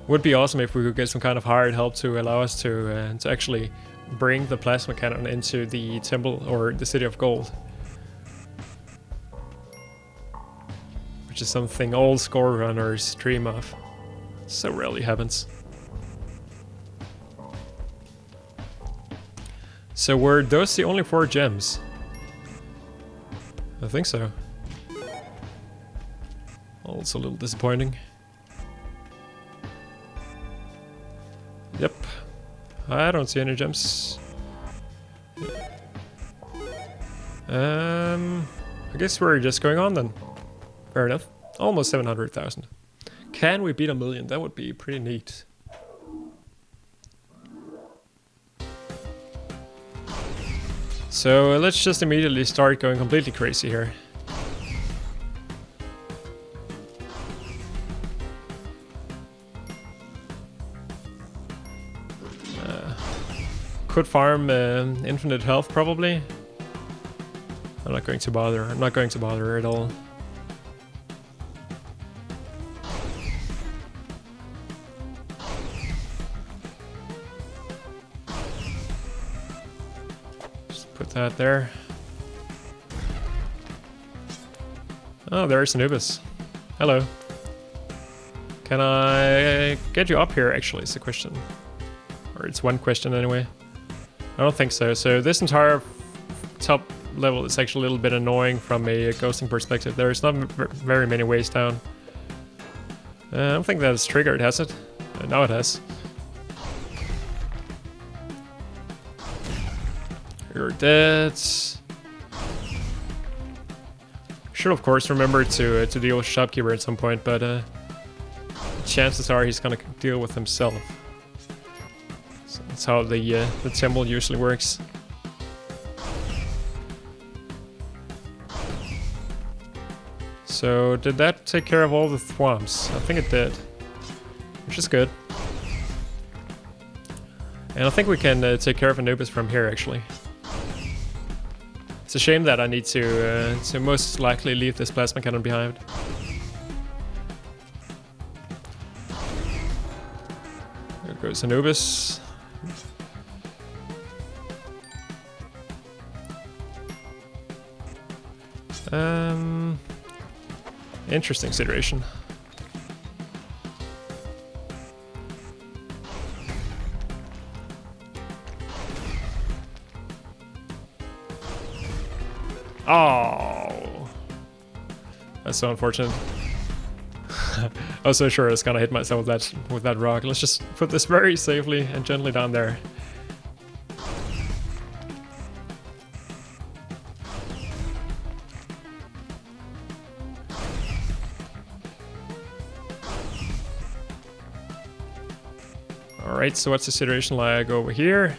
Would be awesome if we could get some kind of hired help to allow us to actually bring the plasma cannon into the temple or the City of Gold. Which is something all score runners dream of. So rarely happens. So were those the only 4 gems? I think so. Also a little disappointing. Yep. I don't see any gems. I guess we're just going on then. Fair enough. Almost 700,000. Can we beat 1 million? That would be pretty neat. So let's just immediately start going completely crazy here. Could farm infinite health probably. I'm not going to bother. I'm not going to bother at all. Just put that there. Oh, there's Anubis. Hello. Can I get you up here, actually, is the question. Or it's one question anyway. I don't think so. So this entire top level is actually a little bit annoying from a ghosting perspective. There's not very many ways down. I don't think that's triggered, has it? Now it has. You're dead. Should of course remember to deal with Shopkeeper at some point, but chances are he's gonna deal with himself. So that's how the temple usually works. So did that take care of all the thwomps? I think it did, which is good. And I think we can take care of Anubis from here actually. It's a shame that I need to most likely leave this plasma cannon behind. There goes Anubis. Interesting situation. Oh, that's so unfortunate. I was so sure I was gonna hit myself with that rock. Let's just put this very safely and gently down there. Alright, so what's the situation like over here?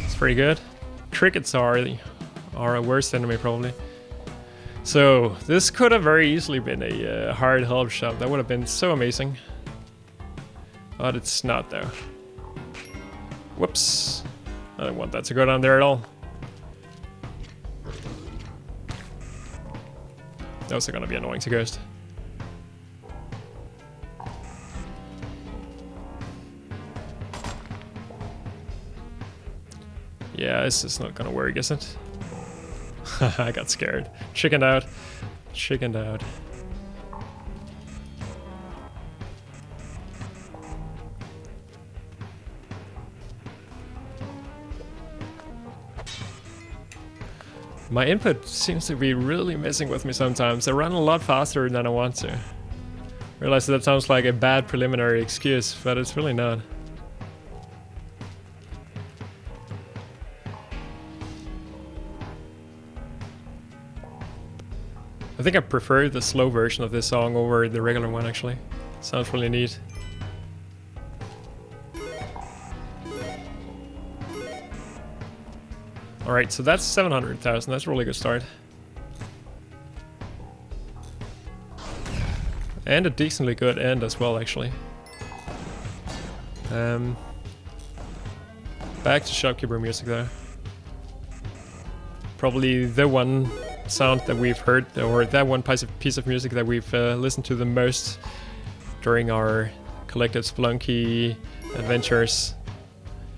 It's pretty good. Crickets are a worst enemy probably. So this could have very easily been a hard help shot. That would have been so amazing. But it's not though. Whoops. I don't want that to go down there at all. Those are gonna be annoying to ghost. Yeah, this is not gonna work, is it? I got scared. Chickened out. Chickened out. My input seems to be really messing with me sometimes. I run a lot faster than I want to. Realize that sounds like a bad preliminary excuse, but it's really not. I think I prefer the slow version of this song over the regular one actually. Sounds really neat. Alright, so that's 700,000, that's a really good start. And a decently good end as well actually. Back to Shopkeeper music though. Probably the one sound that we've heard, or that one piece of music that we've listened to the most during our collective Spelunky adventures.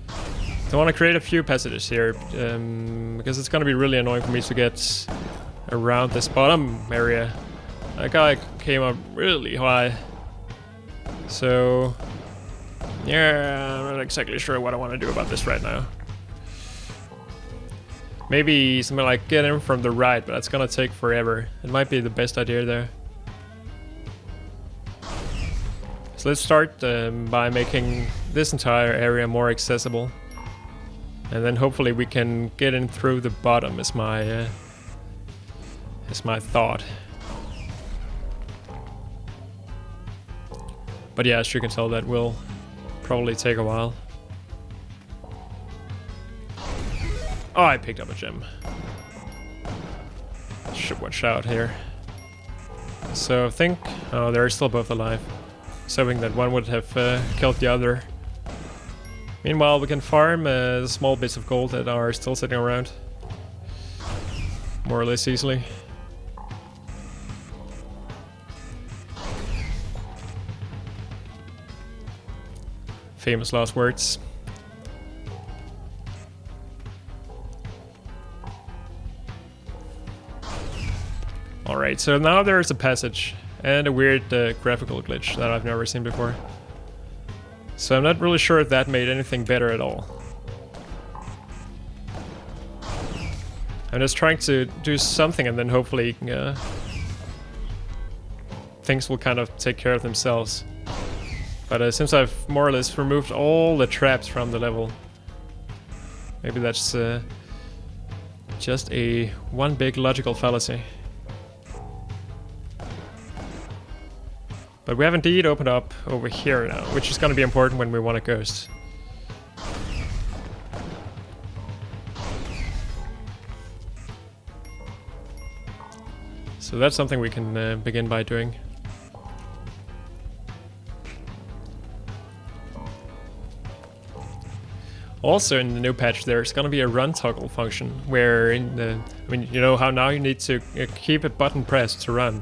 I want to create a few passages here because it's going to be really annoying for me to get around this bottom area. That guy came up really high, so yeah, I'm not exactly sure what I want to do about this right now. Maybe something like get in from the right, but that's gonna take forever. It might be the best idea there. So let's start by making this entire area more accessible. And then hopefully we can get in through the bottom is my thought. But yeah, as you can tell, that will probably take a while. Oh, I picked up a gem. Should watch out here. So I think... Oh, they're still both alive. I was hoping that one would have killed the other. Meanwhile, we can farm small bits of gold that are still sitting around. More or less easily. Famous last words. Alright, so now there's a passage and a weird graphical glitch that I've never seen before. So I'm not really sure if that made anything better at all. I'm just trying to do something and then hopefully things will kind of take care of themselves. But since I've more or less removed all the traps from the level, maybe that's just one big logical fallacy. But we have indeed opened up over here now, which is going to be important when we want a ghost. So that's something we can begin by doing. Also in the new patch there's going to be a run toggle function where you know how now you need to keep a button pressed to run.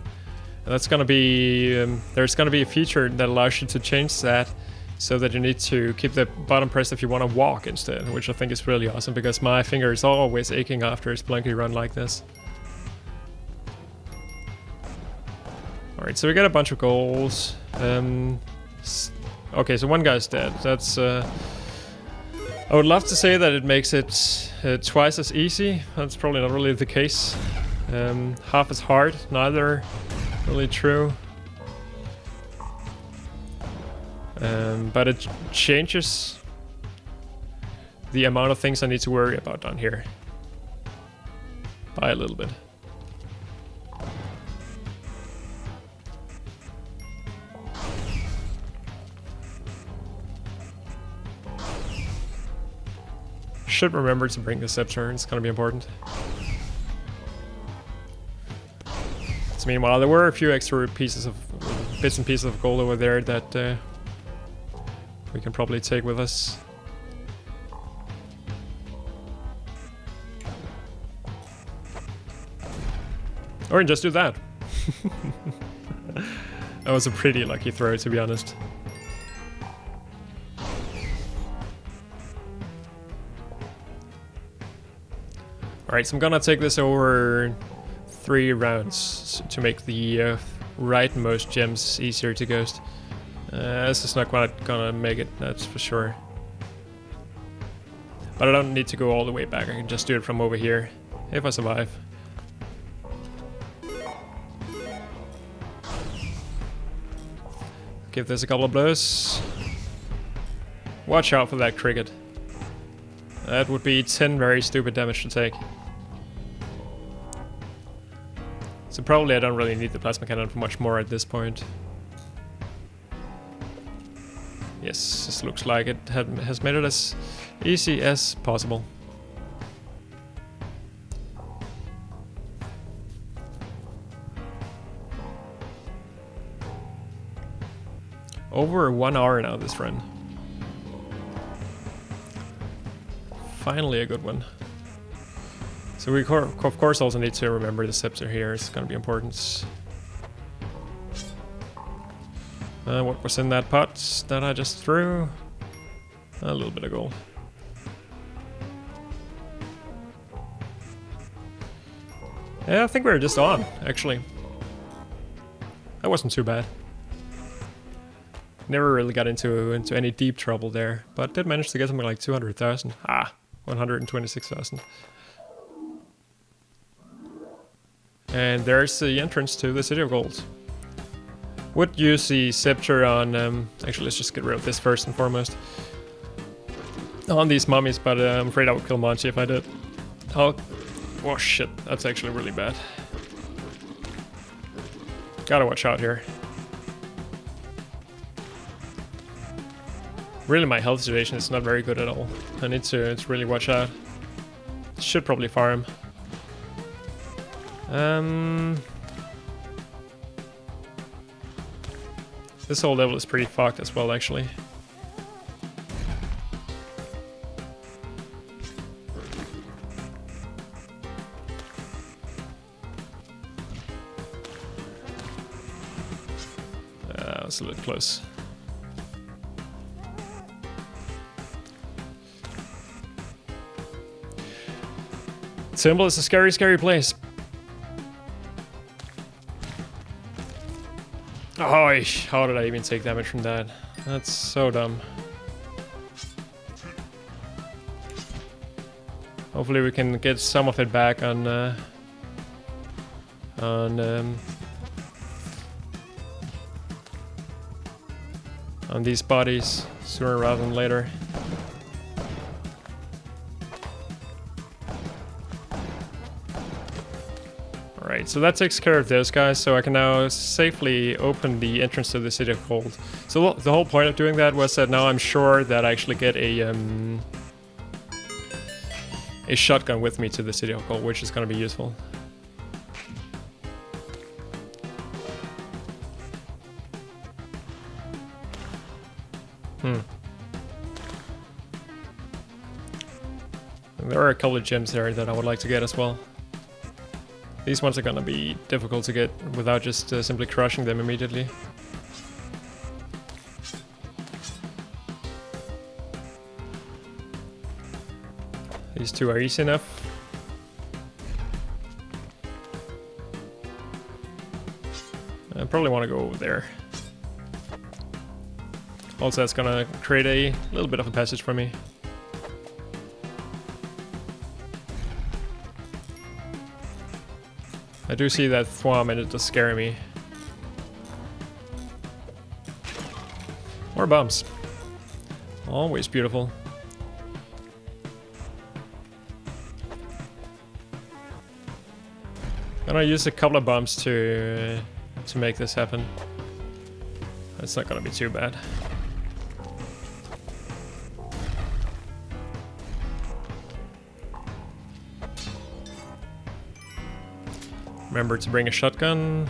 And that's going to be, there's going to be a feature that allows you to change that so that you need to keep the button pressed if you want to walk instead, which I think is really awesome because my finger is always aching after a Spelunky run like this. Alright, so we got a bunch of goals. Okay, so one guy's dead. That's, I would love to say that it makes it twice as easy. That's probably not really the case. Half as hard, neither really true. But it changes the amount of things I need to worry about down here by a little bit. Should remember to bring the scepter, it's gonna be important. So meanwhile, there were a few extra bits and pieces of gold over there that we can probably take with us. Or just do that. That was a pretty lucky throw, to be honest. Alright, so I'm gonna take this over 3 rounds to make the rightmost gems easier to ghost. This is not quite gonna make it, that's for sure. But I don't need to go all the way back, I can just do it from over here, if I survive. Give this a couple of blows. Watch out for that cricket. That would be 10 very stupid damage to take. So probably I don't really need the plasma cannon for much more at this point. Yes, this looks like it has made it as easy as possible. Over 1 hour now this run. Finally a good one. So we of course also need to remember the scepter here, it's gonna be important. What was in that pot that I just threw? A little bit of gold. Yeah, I think we're just on, actually. That wasn't too bad. Never really got into any deep trouble there, but did manage to get something like 200,000. 126,000. And there's the entrance to the City of Gold. Would use the scepter on... actually, let's just get rid of this first and foremost. On these mummies, but I'm afraid I would kill Monty if I did. Oh shit, that's actually really bad. Gotta watch out here. Really, my health situation is not very good at all. I need to really watch out. Should probably farm. This whole level is pretty fucked as well, actually. That's a little close. Temple is a scary, scary place. Oh, how did I even take damage from that? That's so dumb. Hopefully we can get some of it back on these bodies sooner rather than later. Alright, so that takes care of those guys, so I can now safely open the entrance to the City of Gold. So the whole point of doing that was that now I'm sure that I actually get a shotgun with me to the City of Gold, which is going to be useful. There are a couple of gems there that I would like to get as well. These ones are gonna be difficult to get without just simply crushing them immediately. These two are easy enough. I probably want to go over there. Also, that's gonna create a little bit of a passage for me. I do see that thwomp and it does scare me. More bombs. Always beautiful. Gonna use a couple of bombs to make this happen. It's not gonna be too bad. Remember to bring a shotgun.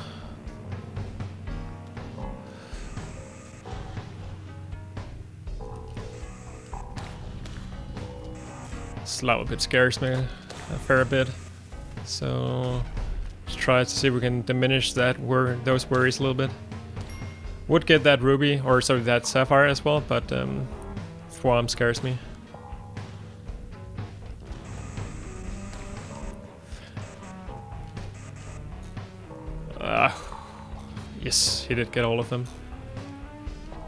This lava pit scares me a fair bit, so let's try to see if we can diminish those worries a little bit. Would get that ruby, or sorry, that sapphire as well, but thwomp scares me. Yes, he did get all of them.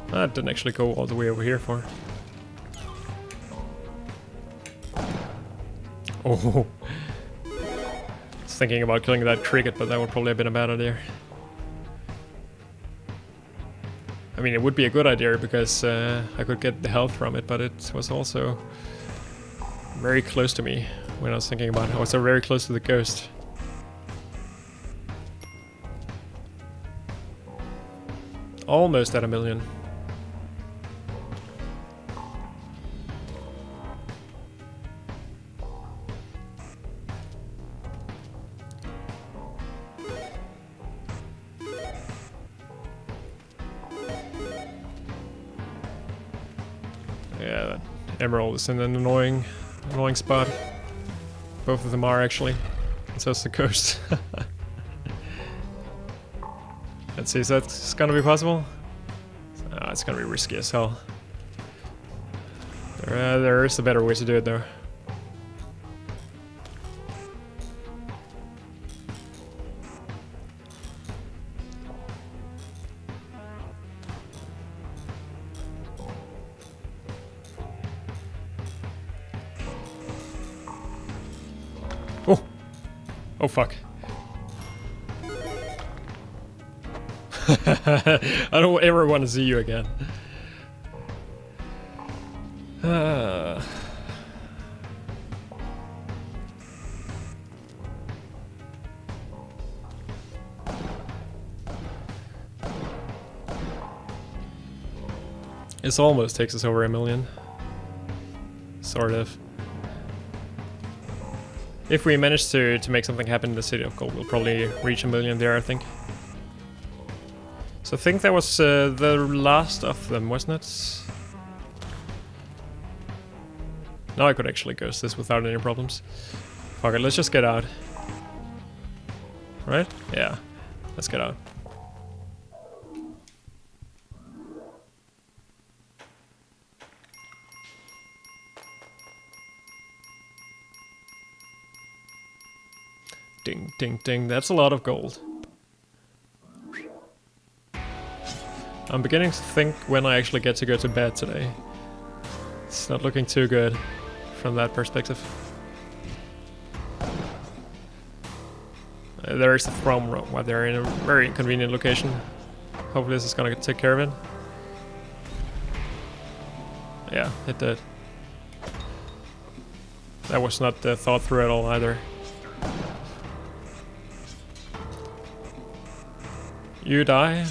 That didn't actually go all the way over here for. Oh. I was thinking about killing that cricket, but that would probably have been a bad idea. I mean, it would be a good idea because I could get the health from it, but it was also very close to me when I was thinking about it. I was so very close to the ghost. Almost at 1 million. Yeah, that emerald is in an annoying spot. Both of them are actually. And so is the ghost. Let's see, is that gonna be possible? It's gonna be risky as hell. There is a better way to do it though. Oh! Oh fuck. I don't ever want to see you again. This almost takes us over 1 million. Sort of. If we manage to make something happen in the City of Gold, we'll probably reach 1 million there, I think. So I think that was the last of them, wasn't it? Now I could actually ghost this without any problems. Fuck it, let's just get out. Right? Yeah, let's get out. Ding, ding, ding. That's a lot of gold. I'm beginning to think when I actually get to go to bed today. It's not looking too good from that perspective. There is a throne room while they're in a very inconvenient location. Hopefully this is gonna take care of it. Yeah, it did. That was not thought through at all either. You die.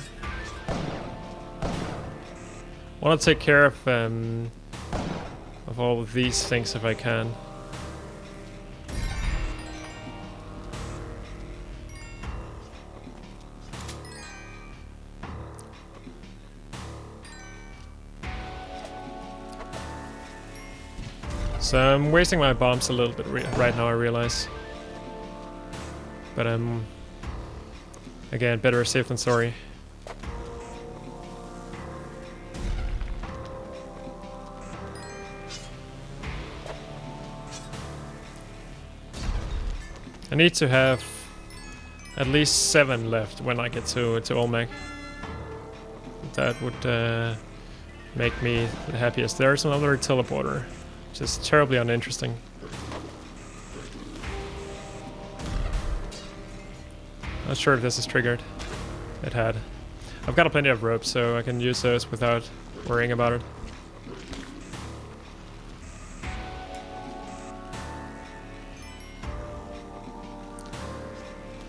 Want to take care of all of these things if I can. So I'm wasting my bombs a little bit right now, I realize. But again, better safe than sorry. I need to have at least 7 left when I get to Olmec. That would make me the happiest. There's another teleporter, which is terribly uninteresting. Not sure if this is triggered. It had. I've got plenty of ropes, so I can use those without worrying about it.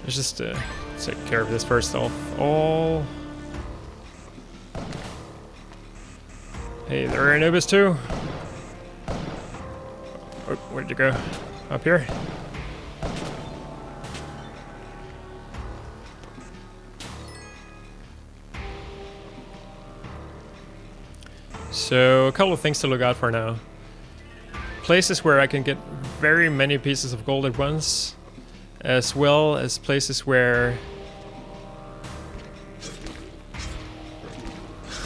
Let's just take care of this first off. Oh. Hey, there are Anubis too. Oh, where'd you go? Up here? So, a couple of things to look out for now. Places where I can get very many pieces of gold at once, as well as places where...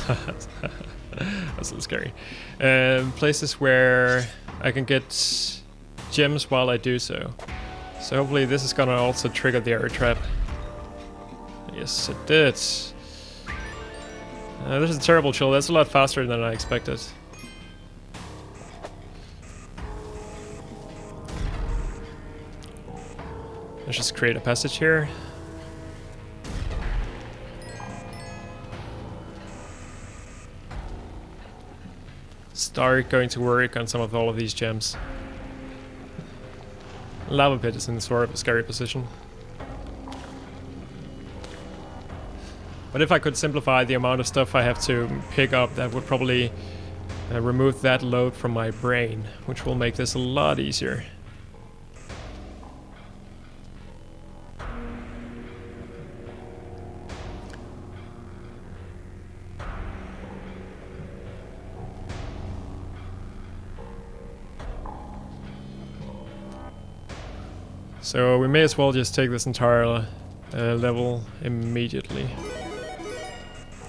That's a little scary. Places where I can get gems while I do so. So hopefully this is gonna also trigger the arrow trap. Yes, it did. This is a terrible chill. That's a lot faster than I expected. Let's just create a passage here. Start going to work on some of all of these gems. Lava pit is in sort of a scary position. But if I could simplify the amount of stuff I have to pick up, that would probably remove that load from my brain, which will make this a lot easier. So we may as well just take this entire level immediately.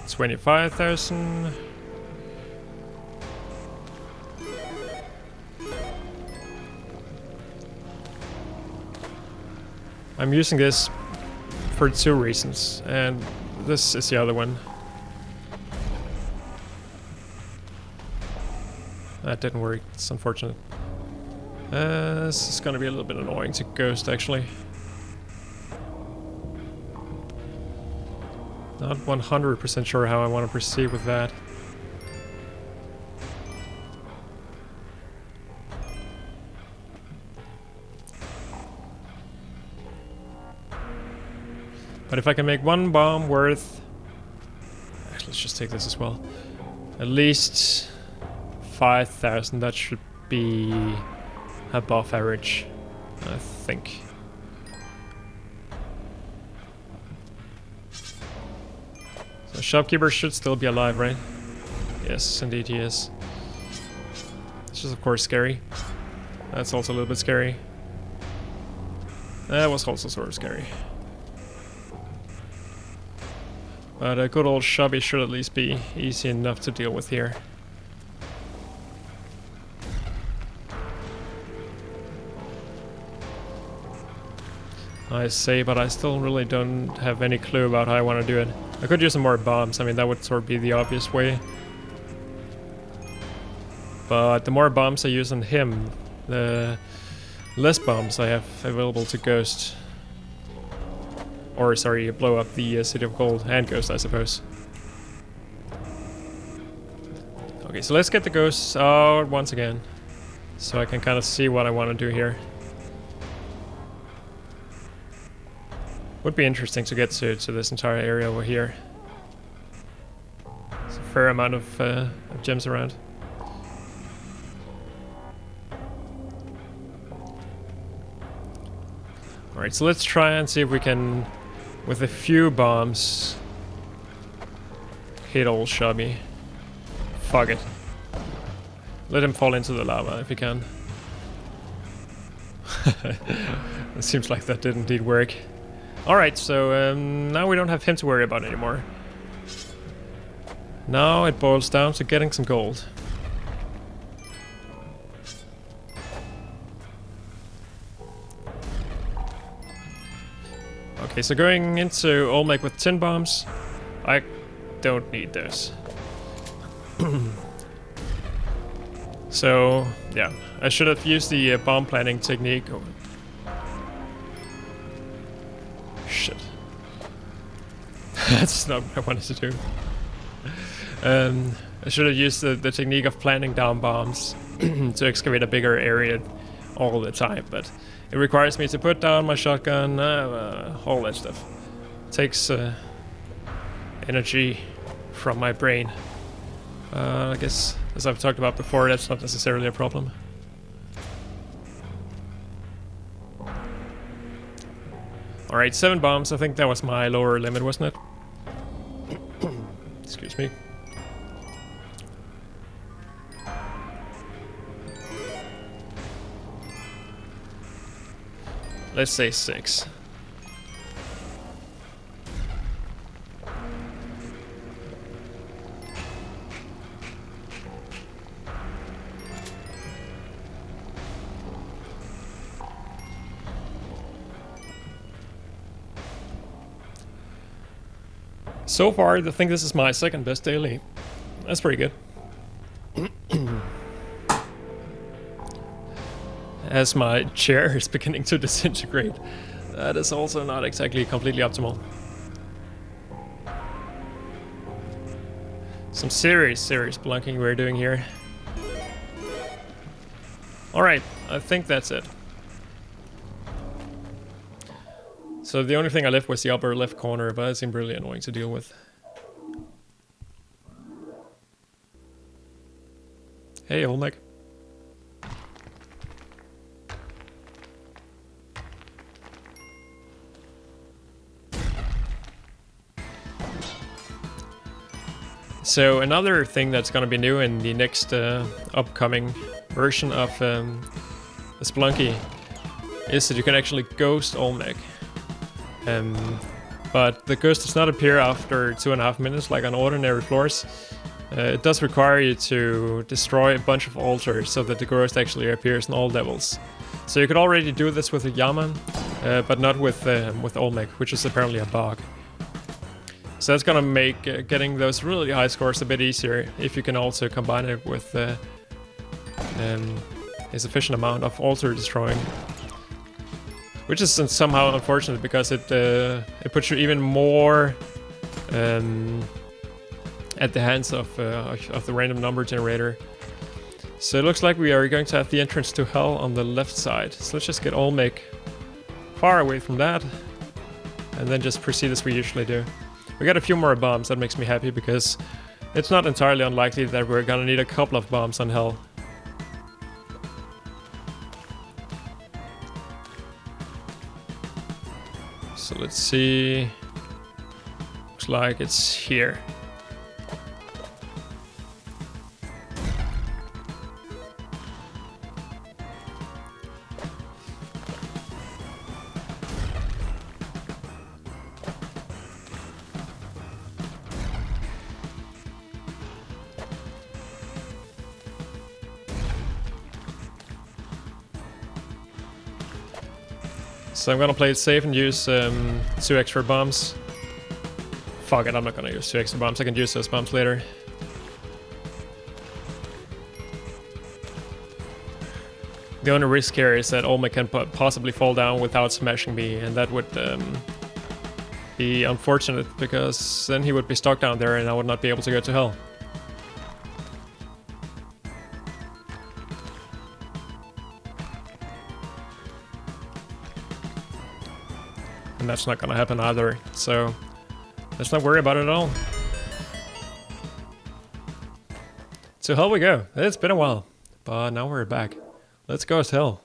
25,000. I'm using this for 2 reasons, and this is the other one. That didn't work, it's unfortunate. This is gonna be a little bit annoying to ghost, actually. Not 100% sure how I want to proceed with that. But if I can make 1 bomb worth... Actually, let's just take this as well. At least 5,000, that should be above average, I think. So shopkeeper should still be alive, right? Yes, indeed he is. This is of course scary. That's also a little bit scary. That was also sort of scary. But a good old shubby should at least be easy enough to deal with here. I say, but I still really don't have any clue about how I want to do it. I could use some more bombs. I mean, that would sort of be the obvious way. But the more bombs I use on him, the less bombs I have available to Ghost. Or, sorry, blow up the City of Gold and Ghost, I suppose. Okay, so let's get the Ghosts out once again. So I can kind of see what I want to do here. Would be interesting to get to this entire area over here. There's a fair amount of gems around. Alright, so let's try and see if we can, with a few bombs, hit old Shabby. Fuck it. Let him fall into the lava if he can. It seems like that did indeed work. Alright, so now we don't have him to worry about anymore. Now it boils down to getting some gold. Okay, so going into Olmec with 10 bombs, I don't need those. So, yeah, I should have used the bomb planting technique. Oh. Shit. That's not what I wanted to do. I should have used the technique of planting down bombs to excavate a bigger area all the time, but it requires me to put down my shotgun, all that stuff. Takes energy from my brain. I guess, as I've talked about before, that's not necessarily a problem. Alright, 7 bombs. I think that was my lower limit, wasn't it? Excuse me. Let's say 6. So far, I think this is my second best daily. That's pretty good. As my chair is beginning to disintegrate, that is also not exactly completely optimal. Some serious spelunking we're doing here. Alright, I think that's it. So the only thing I left was the upper left corner, but it seemed really annoying to deal with. Hey, Olmec. So another thing that's going to be new in the next upcoming version of Spelunky is that you can actually ghost Olmec. But the ghost does not appear after 2.5 minutes like on ordinary floors. It does require you to destroy a bunch of altars so that the ghost actually appears in all levels. So you could already do this with a Yaman, but not with Olmec, which is apparently a bug. So that's gonna make getting those really high scores a bit easier if you can also combine it with a sufficient amount of altar destroying. Which is somehow unfortunate because it puts you even more at the hands of the random number generator. So it looks like we are going to have the entrance to hell on the left side. So let's just get Olmec far away from that, and then just proceed as we usually do. We got a few more bombs. That makes me happy because it's not entirely unlikely that we're gonna need a couple of bombs on hell. So let's see. Looks like it's here. So I'm gonna play it safe and use 2 extra bombs. Fuck it, I'm not gonna use 2 extra bombs. I can use those bombs later. The only risk here is that Olmec can possibly fall down without smashing me, and that would be unfortunate, because then he would be stuck down there and I would not be able to go to hell. And that's not gonna happen either, so let's not worry about it at all. To hell we go. It's been a while, but now we're back. Let's go as hell.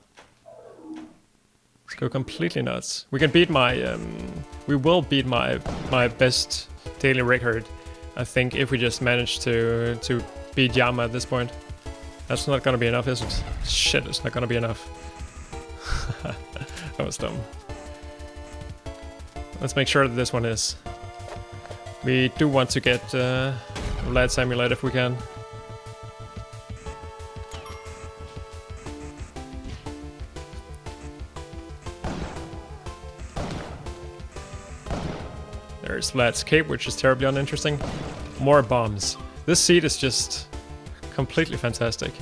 Let's go completely nuts. We can beat my, we will beat my best daily record, I think, if we just manage to beat Yama at this point. That's not gonna be enough, is it? Shit, it's not gonna be enough. That was dumb. Let's make sure that this one is. We do want to get Lad's Amulet if we can. There's Lad's Cape, which is terribly uninteresting. More bombs. This seed is just completely fantastic.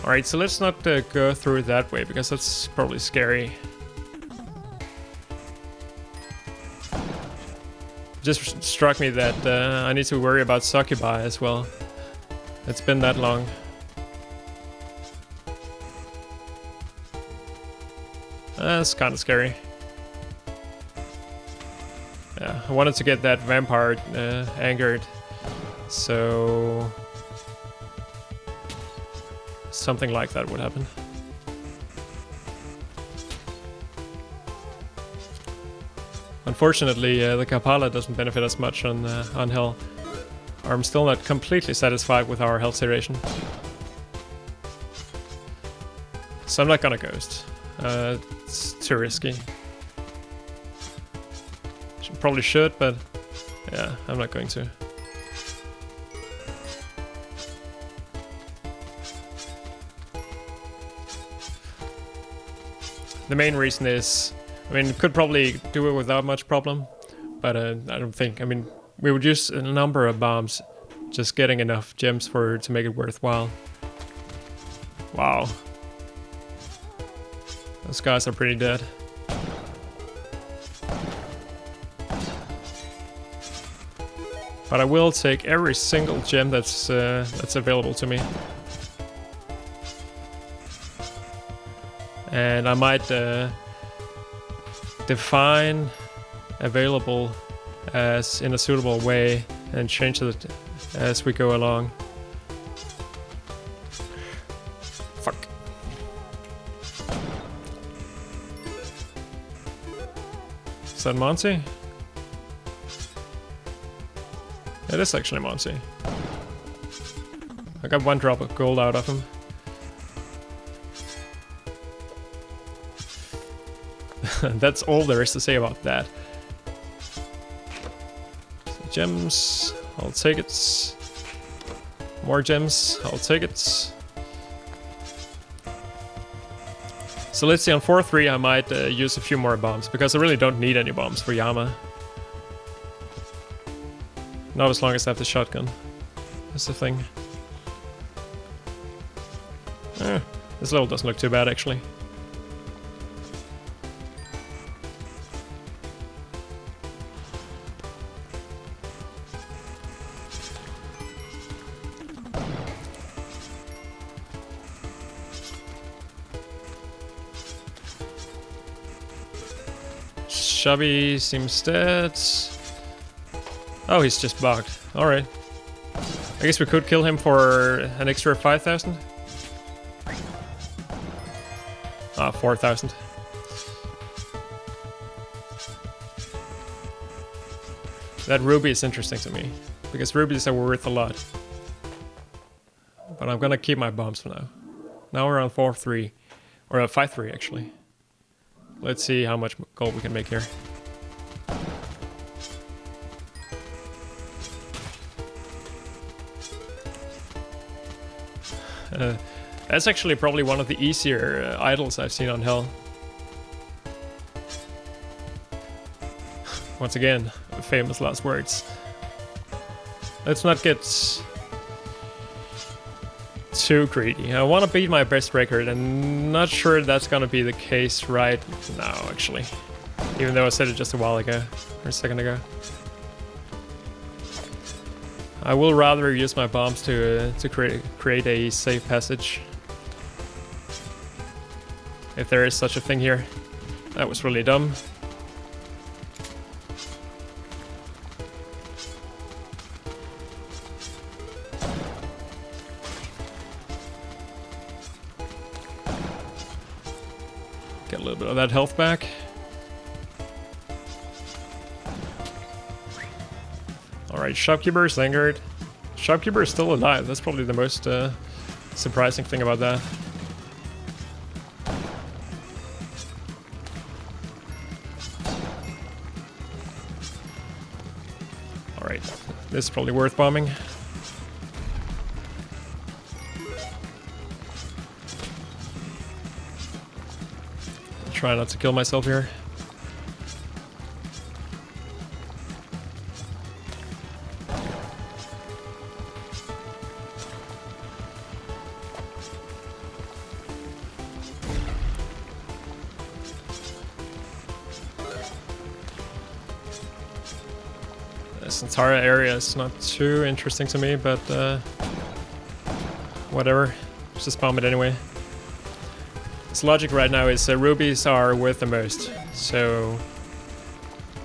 Alright, so let's not go through that way, because that's probably scary. Just struck me that I need to worry about Succubi as well. It's been that long. That's kind of scary. Yeah, I wanted to get that vampire angered, so something like that would happen. Unfortunately, the Kapala doesn't benefit as much on Hell. I'm still not completely satisfied with our health situation. So I'm not gonna ghost. It's too risky. Probably should, but yeah, I'm not going to. The main reason is, I mean, could probably do it without much problem, but I don't think. I mean, we would use a number of bombs, just getting enough gems to make it worthwhile. Wow, those guys are pretty dead. But I will take every single gem that's available to me. And I might define available as in a suitable way and change it as we go along. Fuck. Is that Monty? It is actually Monty. I got 1 drop of gold out of him. That's all there is to say about that. So gems, I'll take it. More gems, I'll take it. So let's see, on 4-3 I might use a few more bombs, because I really don't need any bombs for Yama. Not as long as I have the shotgun. That's the thing. This level doesn't look too bad, actually. Chubby seems dead. Oh, he's just bugged. Alright. I guess we could kill him for an extra 5,000. Ah, 4,000. That ruby is interesting to me, because rubies are worth a lot. But I'm gonna keep my bombs for now. Now we're on 4-3. Or 5-3 actually. Let's see how much gold we can make here. That's actually probably one of the easier idols I've seen on Hell. Once again, famous last words. Let's not get too greedy. I want to beat my best record, and not sure that's gonna be the case right now, actually. Even though I said it just a while ago, or a second ago. I will rather use my bombs to create a safe passage. If there is such a thing here. That was really dumb. Get a little bit of that health back. Alright, Shopkeeper is angered. Shopkeeper is still alive. That's probably the most surprising thing about that. Alright, this is probably worth bombing. Try not to kill myself here. This entire area is not too interesting to me, but whatever. Just bomb it anyway. Its logic right now is rubies are worth the most, so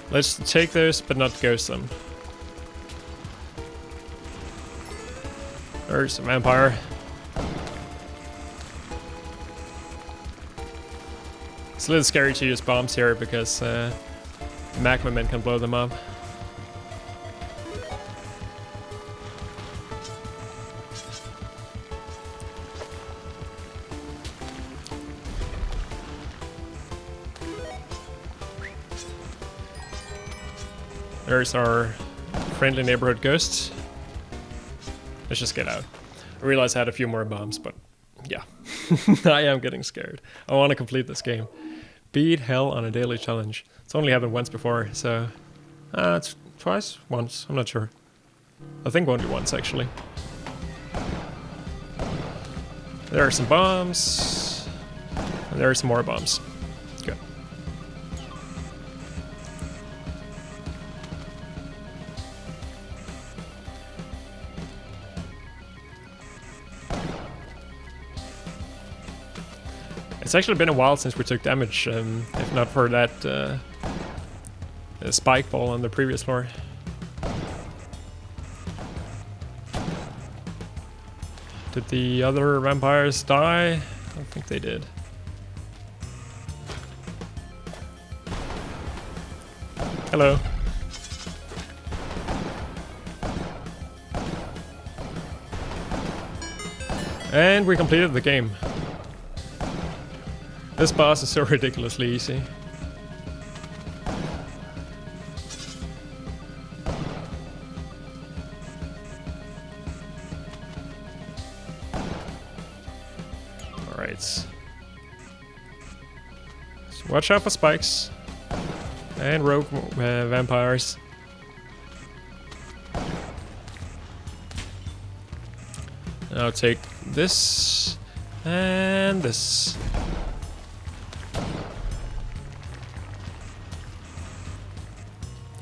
let's take those but not ghost them. There's a vampire. It's a little scary to use bombs here because magma men can blow them up. There's our friendly neighborhood ghosts. Let's just get out. I realized I had a few more bombs, but yeah. I am getting scared. I want to complete this game. Beat hell on a daily challenge. It's only happened once before, so... it's twice? Once? I'm not sure. I think only once, actually. There are some bombs. And there are some more bombs. Good. It's actually been a while since we took damage, if not for that spike ball on the previous floor. Did the other vampires die? I don't think they did. Hello. And we completed the game. This boss is so ridiculously easy. Alright. So watch out for spikes. And rogue vampires. I'll take this and this.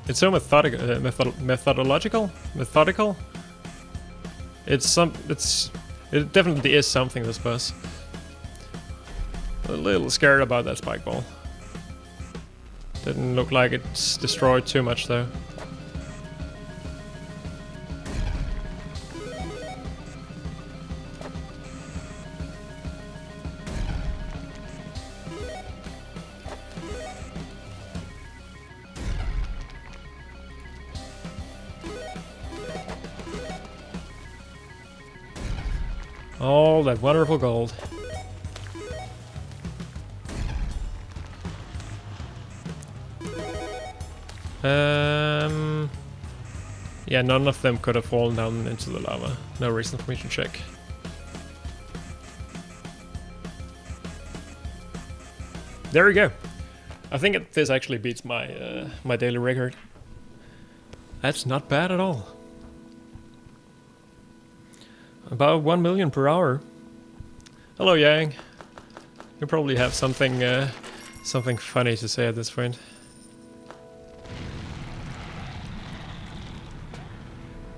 It's so methodical, methodological. It definitely is something, this boss. A little scared about that spike ball. Didn't look like it's destroyed too much though. All that wonderful gold. Yeah, none of them could have fallen down into the lava. No reason for me to check. There we go. I think this actually beats my my daily record. That's not bad at all. About 1 million per hour. Hello, Yang. You probably have something something funny to say at this point.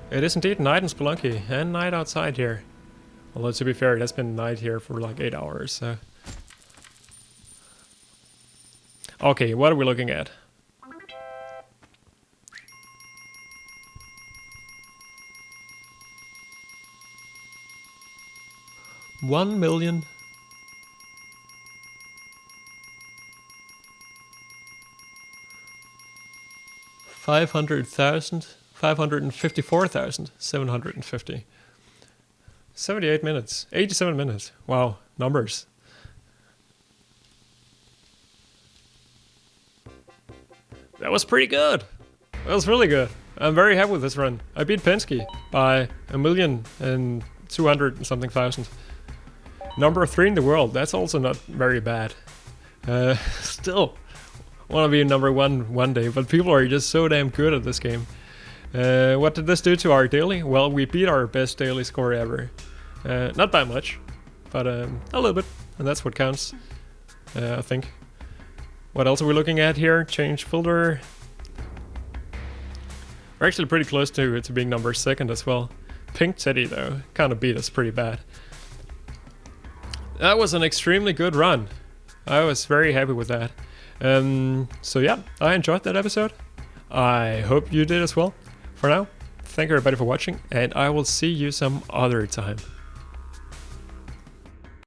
It is indeed night in Spelunky, and night outside here. Although to be fair, it has been night here for like 8 hours, so... Okay, what are we looking at? $1,554,000. $554,750. 78 minutes. 87 minutes. Wow, numbers. That was pretty good. That was really good. I'm very happy with this run. I beat Penske by 1,200,000 and something thousand. Number 3 in the world. That's also not very bad. Still want to be number 1 one day, but people are just so damn good at this game. What did this do to our daily? Well, we beat our best daily score ever. Not by much, but a little bit, and that's what counts, I think. What else are we looking at here? Change filter. We're actually pretty close to being number 2nd as well. Pink Teddy, though, kind of beat us pretty bad. That was an extremely good run. I was very happy with that. So yeah, I enjoyed that episode. I hope you did as well. For now, thank you everybody for watching, and I will see you some other time.